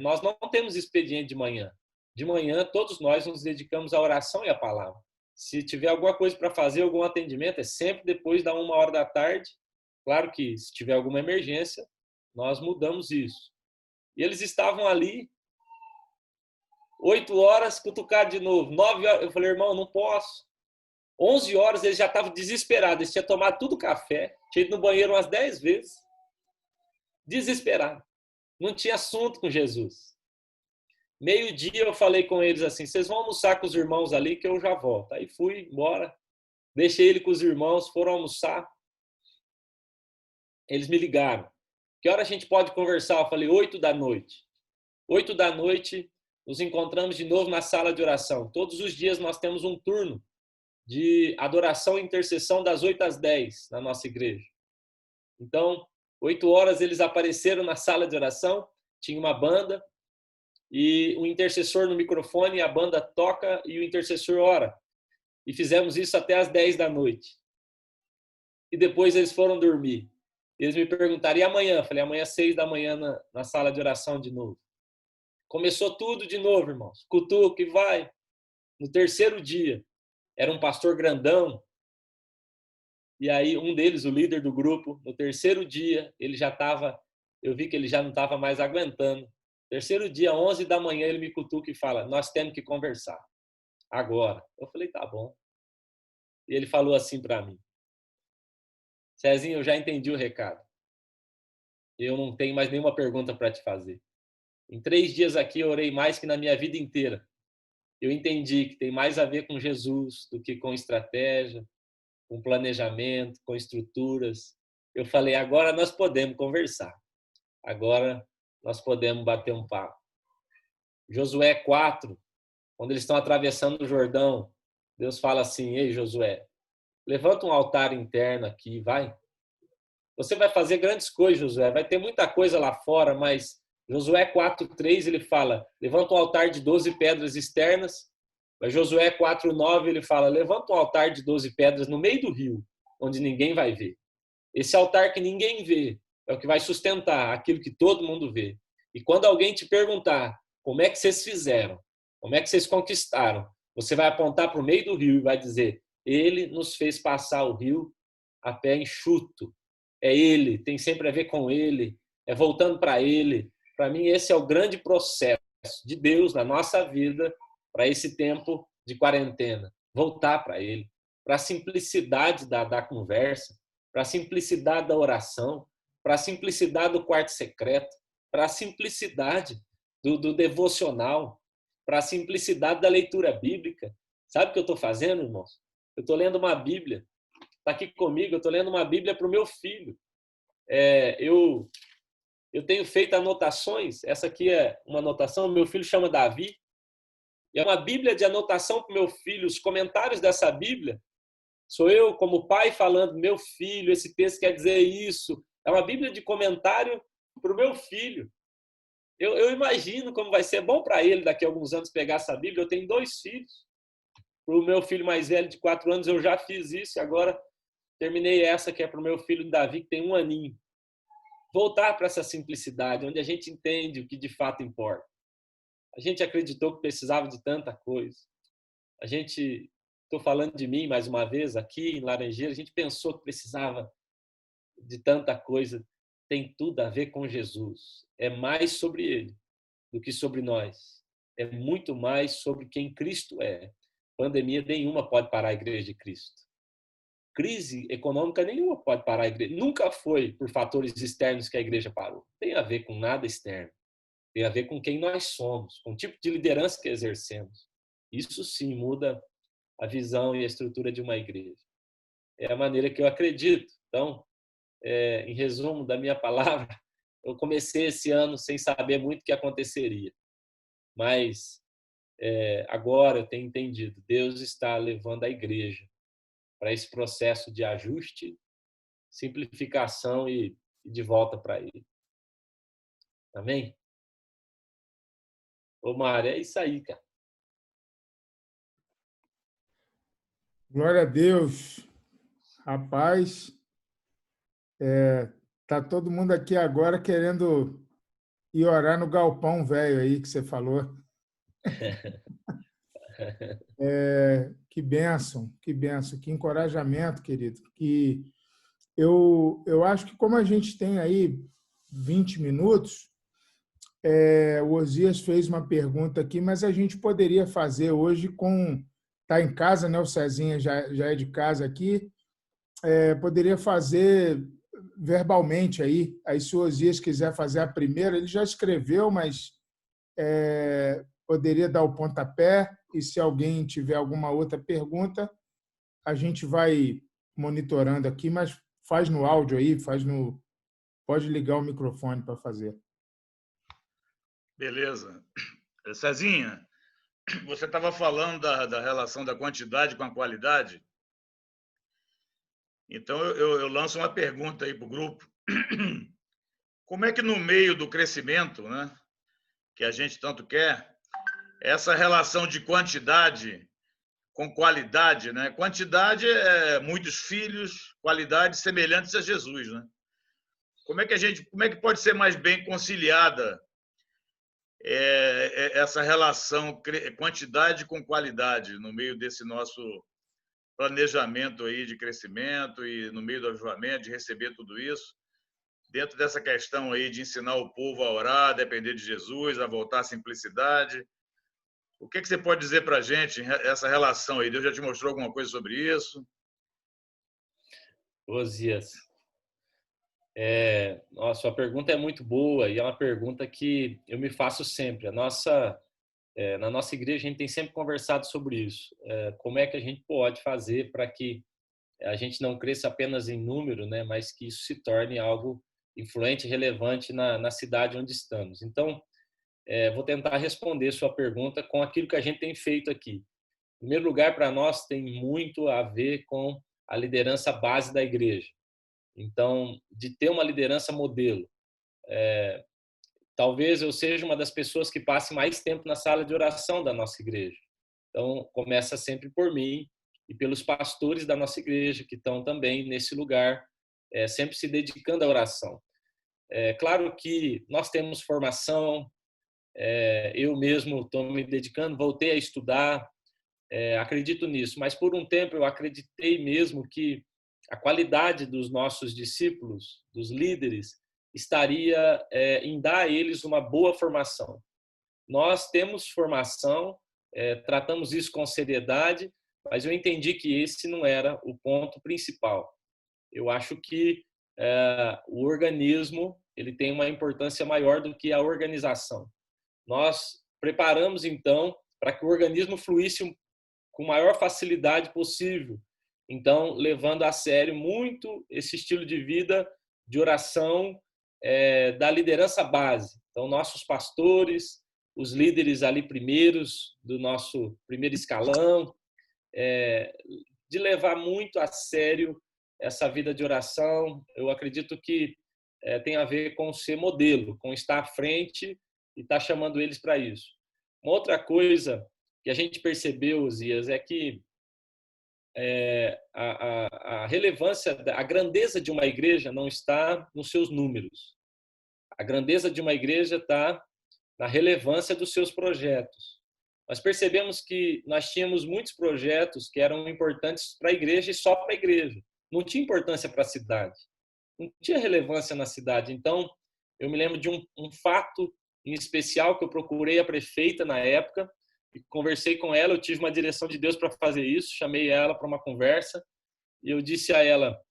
nós não temos expediente de manhã. De manhã, todos nós nos dedicamos à oração e à palavra. Se tiver alguma coisa para fazer, algum atendimento, é sempre depois da 1h da tarde. Claro que, se tiver alguma emergência, nós mudamos isso. E eles estavam ali, 8 horas, cutucaram de novo. 9 horas, eu falei, irmão, não posso. 11 horas, eles já estavam desesperados. Eles tinham tomado tudo café, tinham ido no banheiro umas 10 vezes. Desesperado. Não tinha assunto com Jesus. Meio-dia eu falei com eles assim, vocês vão almoçar com os irmãos ali que eu já volto. Aí fui embora, deixei ele com os irmãos, foram almoçar. Eles me ligaram. Que hora a gente pode conversar? Eu falei, 8 da noite. 8 da noite, nos encontramos de novo na sala de oração. Todos os dias nós temos um turno de adoração e intercessão das 8 às 10 na nossa igreja. Então, 8 horas eles apareceram na sala de oração, tinha uma banda e o intercessor no microfone, a banda toca e o intercessor ora. E fizemos isso até às 10 da noite. E depois eles foram dormir. Eles me perguntaram, e amanhã? Eu falei, amanhã 6 da manhã na sala de oração de novo. Começou tudo de novo, irmãos. Cutuca e vai. No terceiro dia, era um pastor grandão. E aí um deles, o líder do grupo, no terceiro dia, ele já estava, eu vi que ele já não estava mais aguentando. Terceiro dia, 11 da manhã, ele me cutuca e fala, nós temos que conversar. Agora. Eu falei, tá bom. E ele falou assim para mim, Cezinho, eu já entendi o recado. Eu não tenho mais nenhuma pergunta para te fazer. Em 3 dias aqui eu orei mais que na minha vida inteira. Eu entendi que tem mais a ver com Jesus do que com estratégia, com planejamento, com estruturas. Eu falei, agora nós podemos conversar. Agora nós podemos bater um papo. Josué 4, quando eles estão atravessando o Jordão, Deus fala assim, ei Josué, levanta um altar interno aqui, vai. Você vai fazer grandes coisas, Josué. Vai ter muita coisa lá fora, mas Josué 4:3 ele fala, levanta um altar de 12 pedras externas. Mas Josué 4:9 ele fala, levanta um altar de 12 pedras no meio do rio, onde ninguém vai ver. Esse altar que ninguém vê é o que vai sustentar aquilo que todo mundo vê. E quando alguém te perguntar como é que vocês fizeram, como é que vocês conquistaram, você vai apontar para o meio do rio e vai dizer, ele nos fez passar o rio a pé enxuto. É ele, tem sempre a ver com ele, é voltando para ele. Para mim, esse é o grande processo de Deus na nossa vida para esse tempo de quarentena. Voltar para ele, para a simplicidade da conversa, para a simplicidade da oração, para a simplicidade do quarto secreto, para a simplicidade do devocional, para a simplicidade da leitura bíblica. Sabe o que eu estou fazendo, irmãos? Eu estou lendo uma Bíblia. Está aqui comigo, eu estou lendo uma Bíblia para o meu filho. Eu tenho feito anotações. Essa aqui é uma anotação, meu filho chama Davi. E é uma Bíblia de anotação para o meu filho. Os comentários dessa Bíblia sou eu, como pai, falando, meu filho, esse texto quer dizer isso. É uma Bíblia de comentário para o meu filho. Eu imagino como vai ser bom para ele daqui a alguns anos pegar essa Bíblia. Eu tenho 2 filhos. Para o meu filho mais velho de 4 anos eu já fiz isso e agora terminei essa que é para o meu filho Davi, que tem 1 aninho. Voltar para essa simplicidade, onde a gente entende o que de fato importa. A gente acreditou que precisava de tanta coisa. Estou falando de mim mais uma vez, aqui em Laranjeira, a gente pensou que precisava de tanta coisa. Tem tudo a ver com Jesus. É mais sobre ele do que sobre nós. É muito mais sobre quem Cristo é. Pandemia nenhuma pode parar a igreja de Cristo. Crise econômica nenhuma pode parar a igreja. Nunca foi por fatores externos que a igreja parou. Tem a ver com nada externo. Tem a ver com quem nós somos, com o tipo de liderança que exercemos. Isso sim muda a visão e a estrutura de uma igreja. É a maneira que eu acredito. Então, em resumo da minha palavra, eu comecei esse ano sem saber muito o que aconteceria. Mas agora eu tenho entendido. Deus está levando a igreja para esse processo de ajuste, simplificação e de volta para ele. Amém? Ô, Mário, é isso aí, cara. Glória a Deus. Rapaz, tá todo mundo aqui agora querendo ir orar no galpão velho aí que você falou. Que bênção, que encorajamento, querido. Que eu acho que como a gente tem aí 20 minutos, o Osias fez uma pergunta aqui, mas a gente poderia fazer hoje com... Está em casa, né? O Cezinha já é de casa aqui. Poderia fazer verbalmente aí. Aí, se o Osias quiser fazer a primeira, ele já escreveu, mas poderia dar o pontapé. E se alguém tiver alguma outra pergunta, a gente vai monitorando aqui, mas faz no áudio aí, pode ligar o microfone para fazer. Beleza. Cezinha, você estava falando da relação da quantidade com a qualidade. Então, eu lanço uma pergunta aí para o grupo. Como é que no meio do crescimento, né, que a gente tanto quer, essa relação de quantidade com qualidade, né? Quantidade é muitos filhos, qualidade semelhantes a Jesus, né? Como é que pode ser mais bem conciliada essa relação quantidade com qualidade no meio desse nosso planejamento aí de crescimento e no meio do avivamento, de receber tudo isso? dentro dessa questão aí de ensinar o povo a orar, a depender de Jesus, a voltar à simplicidade. O que você pode dizer para a gente, essa relação aí? Deus já te mostrou alguma coisa sobre isso? Osias, nossa, a pergunta é muito boa e é uma pergunta que eu me faço sempre. Na nossa igreja, a gente tem sempre conversado sobre isso. Como é que a gente pode fazer para que a gente não cresça apenas em número, né, mas que isso se torne algo influente e relevante na cidade onde estamos. Então, vou tentar responder sua pergunta com aquilo que a gente tem feito aqui. Em primeiro lugar, para nós, tem muito a ver com a liderança base da igreja. Então, de ter uma liderança modelo. Talvez eu seja uma das pessoas que passe mais tempo na sala de oração da nossa igreja. Então, começa sempre por mim e pelos pastores da nossa igreja, que estão também nesse lugar, sempre se dedicando à oração. Claro que nós temos formação, eu mesmo estou me dedicando, voltei a estudar, acredito nisso, mas por um tempo eu acreditei mesmo que a qualidade dos nossos discípulos, dos líderes, estaria em dar a eles uma boa formação. Nós temos formação, tratamos isso com seriedade, mas eu entendi que esse não era o ponto principal. Eu acho que o organismo ele tem uma importância maior do que a organização. Nós preparamos, então, para que o organismo fluísse com a maior facilidade possível. Então, levando a sério muito esse estilo de vida de oração da liderança base. Então, nossos pastores, os líderes ali primeiros do nosso primeiro escalão, de levar muito a sério essa vida de oração. Eu acredito que tem a ver com ser modelo, com estar à frente e estar chamando eles para isso. Uma outra coisa que a gente percebeu, Osias, é que a relevância, a grandeza de uma igreja não está nos seus números. A grandeza de uma igreja está na relevância dos seus projetos. Nós percebemos que nós tínhamos muitos projetos que eram importantes para a igreja e só para a igreja. Não tinha importância para a cidade. Não tinha relevância na cidade. Então, eu me lembro de um fato em especial que eu procurei a prefeita na época e conversei com ela. Eu tive uma direção de Deus para fazer isso. Chamei ela para uma conversa e eu disse a ela,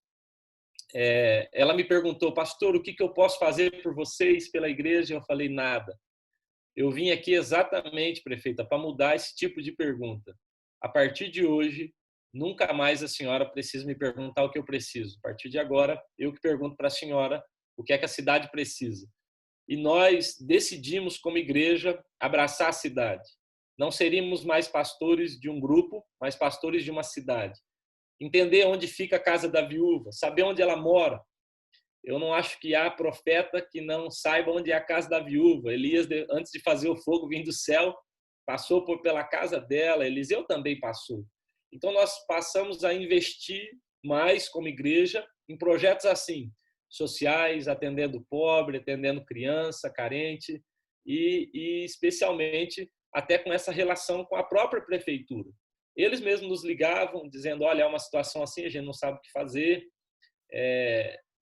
ela me perguntou, pastor, o que eu posso fazer por vocês, pela igreja? Eu falei, nada. Eu vim aqui exatamente, prefeita, para mudar esse tipo de pergunta. A partir de hoje, nunca mais a senhora precisa me perguntar o que eu preciso. A partir de agora, eu que pergunto para a senhora o que é que a cidade precisa. E nós decidimos, como igreja, abraçar a cidade. Não seríamos mais pastores de um grupo, mas pastores de uma cidade. Entender onde fica a casa da viúva, saber onde ela mora. Eu não acho que há profeta que não saiba onde é a casa da viúva. Elias, antes de fazer o fogo vir do céu, passou pela casa dela. Eliseu também passou. Então, nós passamos a investir mais como igreja em projetos assim, sociais, atendendo o pobre, atendendo criança, carente e especialmente até com essa relação com a própria prefeitura. Eles mesmos nos ligavam dizendo, olha, é uma situação assim, a gente não sabe o que fazer.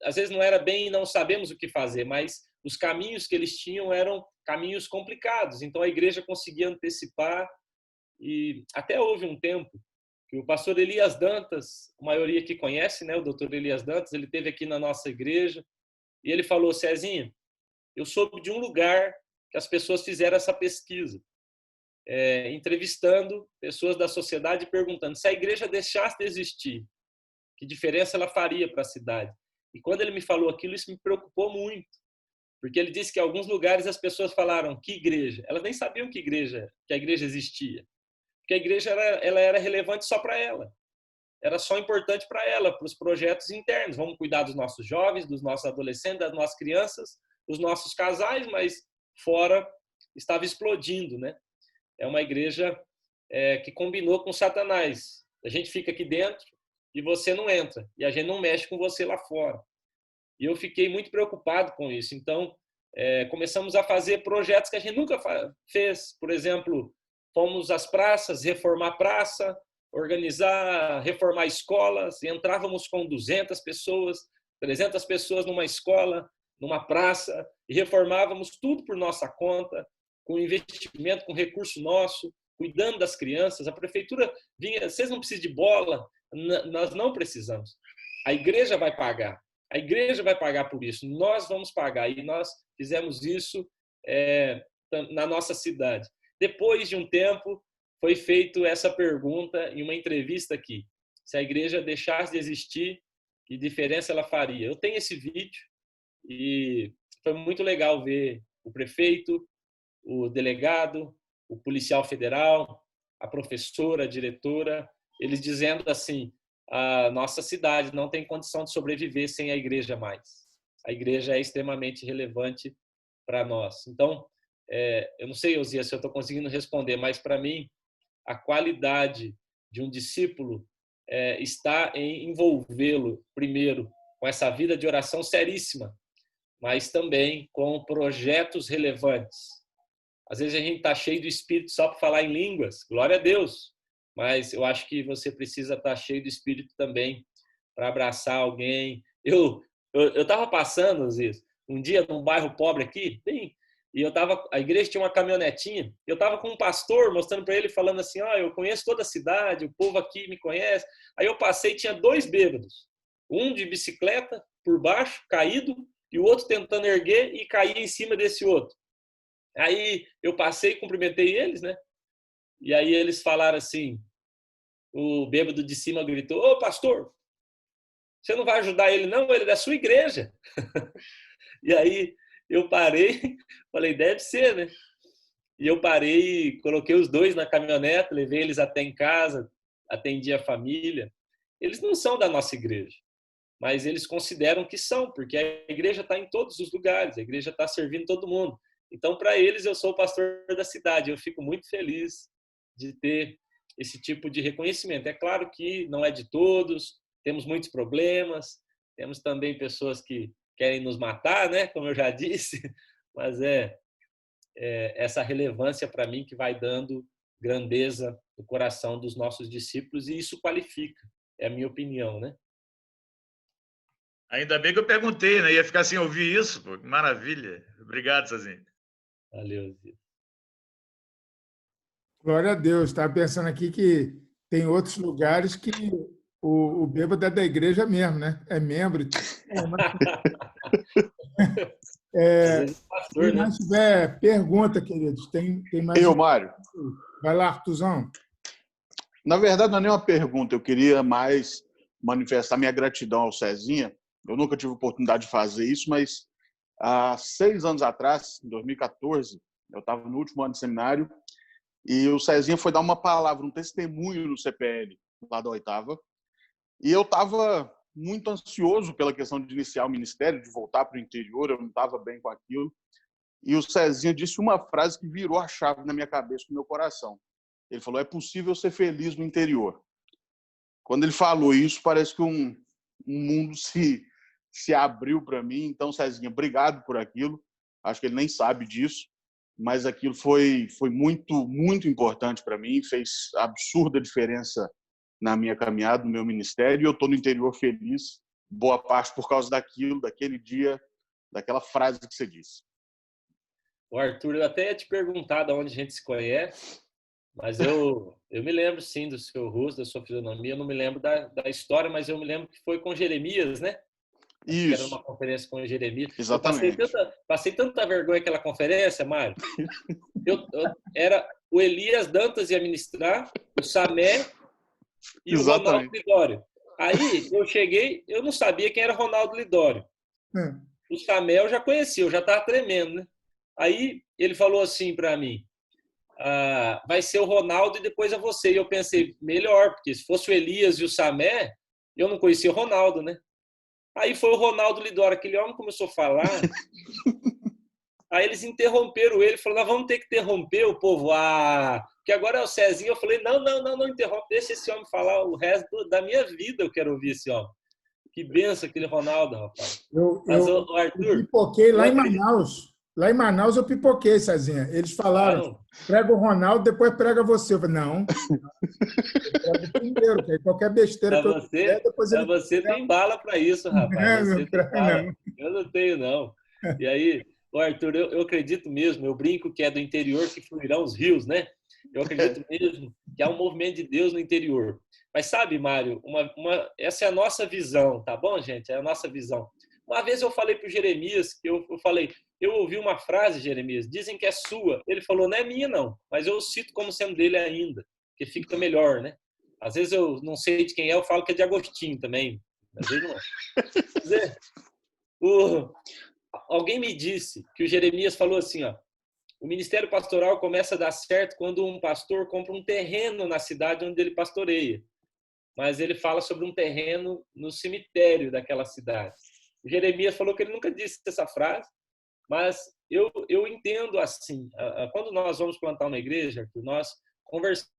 Às vezes não era bem não sabemos o que fazer, mas os caminhos que eles tinham eram caminhos complicados. Então a igreja conseguia antecipar e até houve um tempo que o pastor Elias Dantas, a maioria que conhece, né, o doutor Elias Dantas, ele esteve aqui na nossa igreja e ele falou, Cezinha, eu soube de um lugar que as pessoas fizeram essa pesquisa, entrevistando pessoas da sociedade e perguntando se a igreja deixasse de existir, que diferença ela faria para a cidade. E quando ele me falou aquilo, isso me preocupou muito, porque ele disse que em alguns lugares as pessoas falaram, que igreja? Elas nem sabiam que a igreja existia. Porque a igreja ela era relevante só para ela. Era só importante para ela, para os projetos internos. Vamos cuidar dos nossos jovens, dos nossos adolescentes, das nossas crianças, dos nossos casais, mas fora estava explodindo, né? É uma igreja que combinou com Satanás. A gente fica aqui dentro e você não entra. E a gente não mexe com você lá fora. E eu fiquei muito preocupado com isso. Então, começamos a fazer projetos que a gente nunca fez. Por exemplo, fomos às praças, reformar a praça, organizar, reformar escolas. Entrávamos com 200 pessoas, 300 pessoas numa escola, numa praça, e reformávamos tudo por nossa conta, com investimento, com recurso nosso, cuidando das crianças. A prefeitura vinha, vocês não precisam de bola, nós não precisamos. A igreja vai pagar. A igreja vai pagar por isso. Nós vamos pagar. E nós fizemos isso na nossa cidade. Depois de um tempo, foi feita essa pergunta em uma entrevista aqui. Se a igreja deixasse de existir, que diferença ela faria? Eu tenho esse vídeo e foi muito legal ver o prefeito, o delegado, o policial federal, a professora, a diretora, eles dizendo assim: a nossa cidade não tem condição de sobreviver sem a igreja mais. A igreja é extremamente relevante para nós. Então, eu não sei, Osias, se eu estou conseguindo responder, mas para mim, a qualidade de um discípulo está em envolvê-lo, primeiro, com essa vida de oração seríssima, mas também com projetos relevantes. Às vezes a gente está cheio do Espírito só para falar em línguas, glória a Deus, mas eu acho que você precisa estar cheio do Espírito também para abraçar alguém. Eu estava passando, Osias, um dia num bairro pobre aqui, e a igreja tinha uma caminhonetinha, eu estava com um pastor mostrando para ele, falando assim: eu conheço toda a cidade, o povo aqui me conhece. Aí eu passei, tinha 2 bêbados, um de bicicleta por baixo, caído, e o outro tentando erguer e cair em cima desse outro. Aí eu passei, cumprimentei eles, né? E aí eles falaram assim, o bêbado de cima gritou: ô pastor, você não vai ajudar ele não? Ele é da sua igreja. E aí eu parei, falei, deve ser, né? E eu parei, coloquei os 2 na caminhonete, levei eles até em casa, atendi a família. Eles não são da nossa igreja, mas eles consideram que são, porque a igreja está em todos os lugares, a igreja está servindo todo mundo. Então, para eles, eu sou o pastor da cidade. Eu fico muito feliz de ter esse tipo de reconhecimento. É claro que não é de todos, temos muitos problemas, temos também pessoas que querem nos matar, né? Como eu já disse, mas essa relevância para mim que vai dando grandeza no coração dos nossos discípulos, e isso qualifica, é a minha opinião, né? Ainda bem que eu perguntei, né? Ia ficar sem ouvir isso, pô. Que maravilha. Obrigado, Sazinho. Valeu, Zito. Glória a Deus. Estava pensando aqui que tem outros lugares que o bêbado é da igreja mesmo, né? É membro. Se mais tiver pergunta, queridos, tem mais. Mário. Vai lá, Artuzão. Na verdade, não é nem uma pergunta. Eu queria mais manifestar minha gratidão ao Cezinha. Eu nunca tive oportunidade de fazer isso, mas há 6 anos atrás, em 2014, eu estava no último ano de seminário e o Cezinha foi dar uma palavra, um testemunho no CPL, lá da 8ª. E eu estava muito ansioso pela questão de iniciar o ministério, de voltar para o interior, eu não estava bem com aquilo. E o Cezinha disse uma frase que virou a chave na minha cabeça, no meu coração. Ele falou: é possível ser feliz no interior. Quando ele falou isso, parece que um mundo se abriu para mim. Então, Cezinha, obrigado por aquilo. Acho que ele nem sabe disso, mas aquilo foi muito, muito importante para mim, fez absurda diferença na minha caminhada, no meu ministério, e eu estou no interior feliz, boa parte por causa daquilo, daquele dia, daquela frase que você disse. O Arthur, eu até ia te perguntar de onde a gente se conhece, mas eu me lembro, sim, do seu rosto, da sua fisionomia. Eu não me lembro da história, mas eu me lembro que foi com Jeremias, né? Isso. Era uma conferência com o Jeremias. Exatamente. Eu passei tanta vergonha naquela conferência, Mário. Era o Elias Dantas ia ministrar, o Samé e o Ronaldo Lidório. Aí eu cheguei, eu não sabia quem era Ronaldo Lidório. O Samé eu já conhecia, eu já estava tremendo, né? Aí ele falou assim para mim: vai ser o Ronaldo e depois é você. E eu pensei, melhor, porque se fosse o Elias e o Samé, eu não conhecia o Ronaldo, né? Aí foi o Ronaldo Lidório, aquele homem começou a falar. Aí eles interromperam ele, falaram: nós vamos ter que interromper o povo. Porque agora é o Cezinho. Eu falei: não interrompe, deixa esse homem falar o resto da minha vida, eu quero ouvir esse homem. Que benção aquele Ronaldo, rapaz. Mas o Arthur, eu pipoquei lá em Manaus. Lá em Manaus eu pipoquei, Cezinha. Eles falaram: prega o Ronaldo, depois prega você. Eu falei: não. Eu prego primeiro, porque qualquer besteira que eu fizer, depois ele... Você tem bala para isso, rapaz. Eu não tenho, não. E aí, Arthur, eu acredito mesmo, eu brinco que é do interior que fluirão os rios, né? Eu acredito mesmo que há um movimento de Deus no interior. Mas sabe, Mário, essa é a nossa visão, tá bom, gente? É a nossa visão. Uma vez eu falei para o Jeremias, que eu falei, eu ouvi uma frase, Jeremias, dizem que é sua. Ele falou, não é minha, não, mas eu cito como sendo dele ainda, que fica melhor, né? Às vezes eu não sei de quem é, eu falo que é de Agostinho também. Às vezes não é. Mas alguém me disse que o Jeremias falou assim, ó, o ministério pastoral começa a dar certo quando um pastor compra um terreno na cidade onde ele pastoreia. Mas ele fala sobre um terreno no cemitério daquela cidade. O Jeremias falou que ele nunca disse essa frase, mas eu entendo assim. Quando nós vamos plantar uma igreja, nós conversamos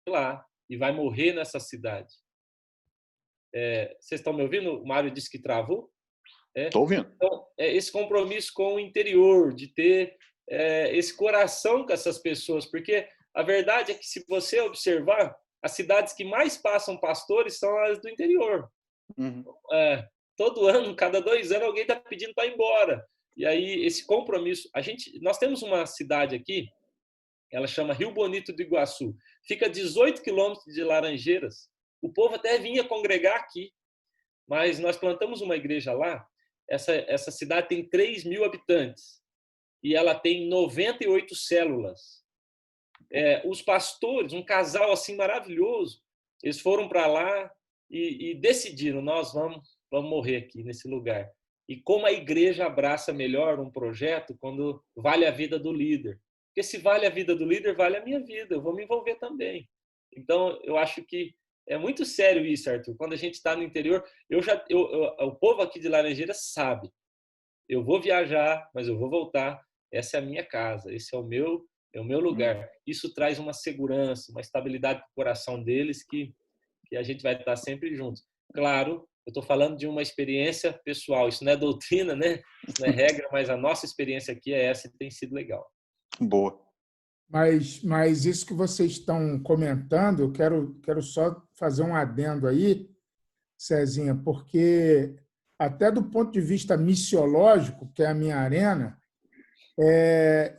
lá e vai morrer nessa cidade. Vocês estão me ouvindo? O Mário disse que travou. Estou ouvindo. Então, esse compromisso com o interior, de ter esse coração com essas pessoas, porque a verdade é que, se você observar, as cidades que mais passam pastores são as do interior. Uhum. Todo ano, cada 2 anos, alguém está pedindo para ir embora. E aí, esse compromisso... Nós temos uma cidade aqui, ela chama Rio Bonito do Iguaçu. Fica a 18 quilômetros de Laranjeiras. O povo até vinha congregar aqui, mas nós plantamos uma igreja lá. Essa cidade tem 3.000 habitantes e ela tem 98 células. Os pastores, um casal assim maravilhoso, eles foram para lá e decidiram, nós vamos morrer aqui nesse lugar. E como a igreja abraça melhor um projeto quando vale a vida do líder. Porque se vale a vida do líder, vale a minha vida, eu vou me envolver também. Então, eu acho que é muito sério isso, Arthur. Quando a gente está no interior, o povo aqui de Laranjeiras sabe. Eu vou viajar, mas eu vou voltar. Essa é a minha casa, esse é o meu lugar. Isso traz uma segurança, uma estabilidade para o coração deles que a gente vai estar sempre juntos. Claro, eu estou falando de uma experiência pessoal. Isso não é doutrina, né? Isso não é regra, mas a nossa experiência aqui é essa e tem sido legal. Boa. Mas isso que vocês estão comentando, eu quero só fazer um adendo aí, Cezinha, porque até do ponto de vista missiológico, que é a minha arena,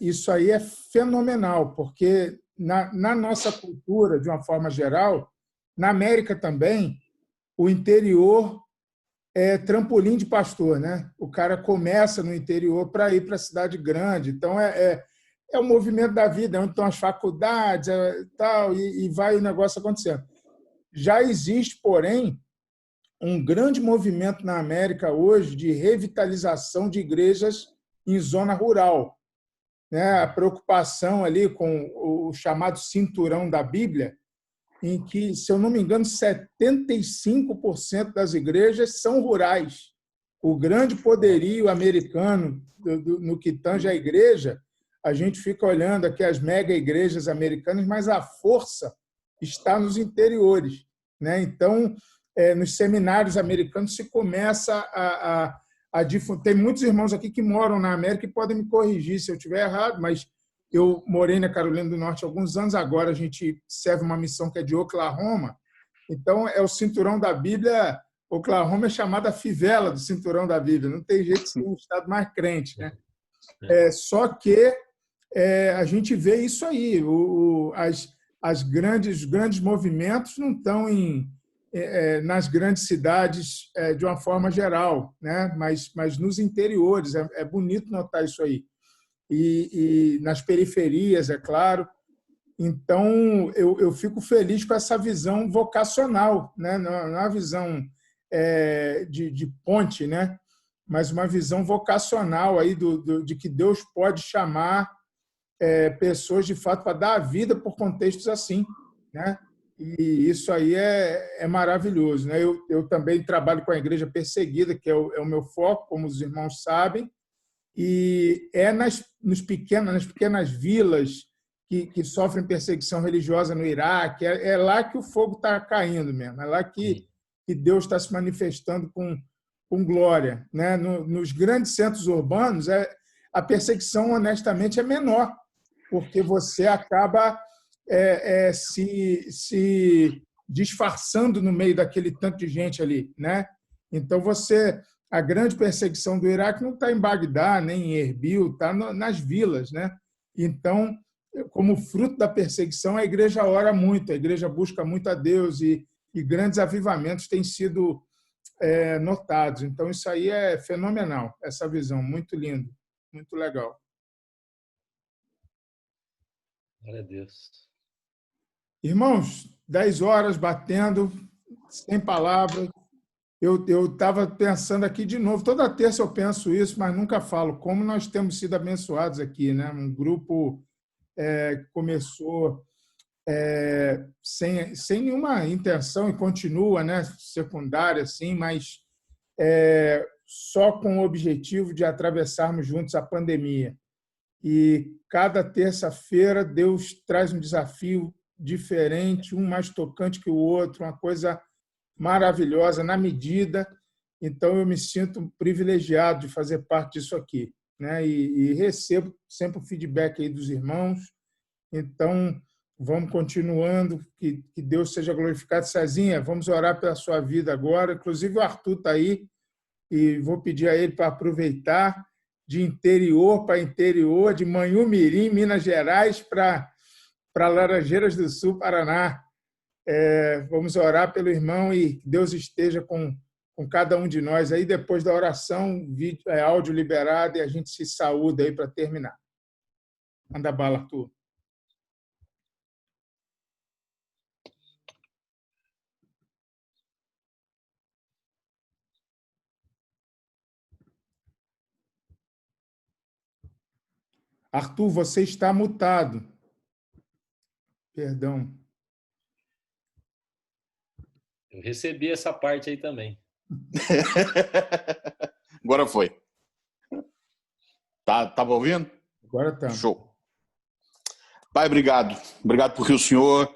isso aí é fenomenal, porque na nossa cultura, de uma forma geral, na América também, o interior é trampolim de pastor, né? O cara começa no interior para ir para a cidade grande, então é o movimento da vida, onde estão as faculdades tal, e vai o negócio acontecendo. Já existe, porém, um grande movimento na América hoje de revitalização de igrejas em zona rural. A preocupação ali com o chamado cinturão da Bíblia, em que, se eu não me engano, 75% das igrejas são rurais. O grande poderio americano no que tange à igreja, a gente fica olhando aqui as mega igrejas americanas, mas a força está nos interiores. Então, nos seminários americanos se começa a difundir. Tem muitos irmãos aqui que moram na América e podem me corrigir se eu estiver errado, mas eu morei na Carolina do Norte há alguns anos, agora a gente serve uma missão que é de Oklahoma. Então, é o cinturão da Bíblia. Oklahoma é chamada a fivela do cinturão da Bíblia. Não tem jeito de ser um estado mais crente, né? Só que a gente vê isso aí. Os grandes movimentos não estão nas grandes cidades de uma forma geral, né? Mas nos interiores. É bonito notar isso aí. E nas periferias, é claro. Então, eu fico feliz com essa visão vocacional, né? Não é uma visão de ponte, né? Mas uma visão vocacional aí de que Deus pode chamar pessoas, de fato, para dar a vida por contextos assim, né? E isso aí é maravilhoso, né? Eu também trabalho com a igreja perseguida, que é o meu foco, como os irmãos sabem, E é nas pequenas vilas que sofrem perseguição religiosa no Iraque, é lá que o fogo está caindo mesmo, é lá que Deus está se manifestando com glória, né? Nos grandes centros urbanos, a perseguição, honestamente, é menor, porque você acaba se disfarçando no meio daquele tanto de gente ali, né? Então, a grande perseguição do Iraque não está em Bagdá, nem em Erbil, está nas vilas, né? Então, como fruto da perseguição, a igreja ora muito, a igreja busca muito a Deus e grandes avivamentos têm sido notados. Então, isso aí é fenomenal, essa visão, muito lindo, muito legal. Glória a Deus. Irmãos, 10 horas batendo, sem palavras. Eu estava pensando aqui de novo, toda terça eu penso isso, mas nunca falo, como nós temos sido abençoados aqui, né? Um grupo que começou sem nenhuma intenção e continua, né, secundária, assim, mas só com o objetivo de atravessarmos juntos a pandemia. E cada terça-feira Deus traz um desafio diferente, um mais tocante que o outro, uma coisa maravilhosa, na medida. Então, eu me sinto privilegiado de fazer parte disso aqui, né? E recebo sempre o feedback aí dos irmãos. Então, vamos continuando, que Deus seja glorificado. Cezinha, vamos orar pela sua vida agora. Inclusive, o Arthur está aí e vou pedir a ele para aproveitar de interior para interior, de Manhumirim, Minas Gerais, para Laranjeiras do Sul, Paraná. Vamos orar pelo irmão e que Deus esteja com cada um de nós. Aí, depois da oração, vídeo, áudio liberado e a gente se saúda aí para terminar. Manda bala, Arthur. Arthur, você está mutado. Perdão. Eu recebi essa parte aí também. Agora foi. Tava ouvindo? Agora tá. Show. Pai, obrigado. Obrigado porque o Senhor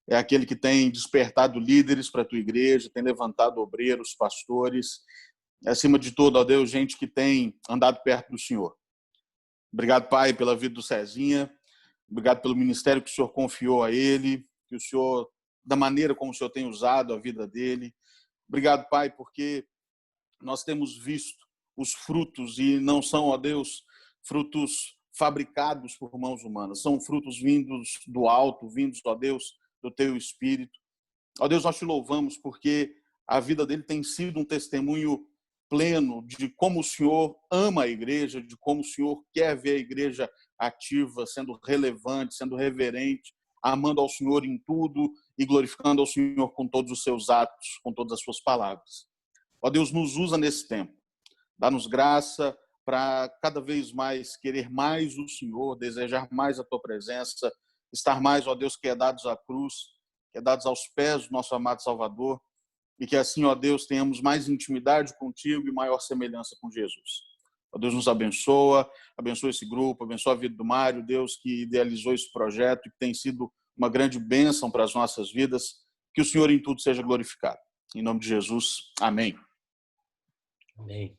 é aquele que tem despertado líderes para a tua igreja, tem levantado obreiros, pastores, e, acima de tudo, ó Deus, gente que tem andado perto do Senhor. Obrigado, Pai, pela vida do Cezinha. Obrigado pelo ministério que o Senhor confiou a ele, que o Senhor, da maneira como o Senhor tem usado a vida dele. Obrigado, Pai, porque nós temos visto os frutos e não são, ó Deus, frutos fabricados por mãos humanas. São frutos vindos do alto, vindos, ó Deus, do teu Espírito. Ó Deus, nós te louvamos porque a vida dele tem sido um testemunho pleno de como o Senhor ama a igreja, de como o Senhor quer ver a igreja ativa, sendo relevante, sendo reverente, amando ao Senhor em tudo e glorificando ao Senhor com todos os seus atos, com todas as suas palavras. Ó Deus, nos usa nesse tempo. Dá-nos graça para cada vez mais querer mais o Senhor, desejar mais a tua presença, estar mais, ó Deus, quedados à cruz, quedados aos pés do nosso amado Salvador, e que assim, ó Deus, tenhamos mais intimidade contigo e maior semelhança com Jesus. Ó Deus, nos abençoa esse grupo, abençoa a vida do Mário, Deus, que idealizou esse projeto e que tem sido uma grande bênção para as nossas vidas. Que o Senhor em tudo seja glorificado. Em nome de Jesus, amém. Amém.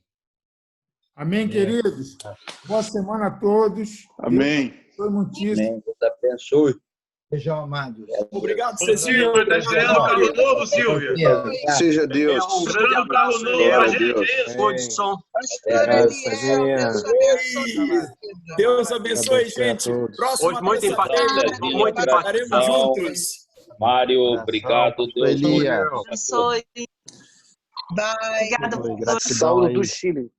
Amém, queridos. Boa semana a todos. Amém. Foi muitíssimo. Amém. Deus abençoe. Sejam amados. Obrigado, Silvia, está estreando carro novo, Silvia? Seja Deus. Estreando carro novo, a gente é isso. Condição. Deus abençoe, gente. Próximo Hoje muito empatado. Muito estaremos juntos. Mário, obrigado. Deus abençoe. Obrigado. Saulo do Chile.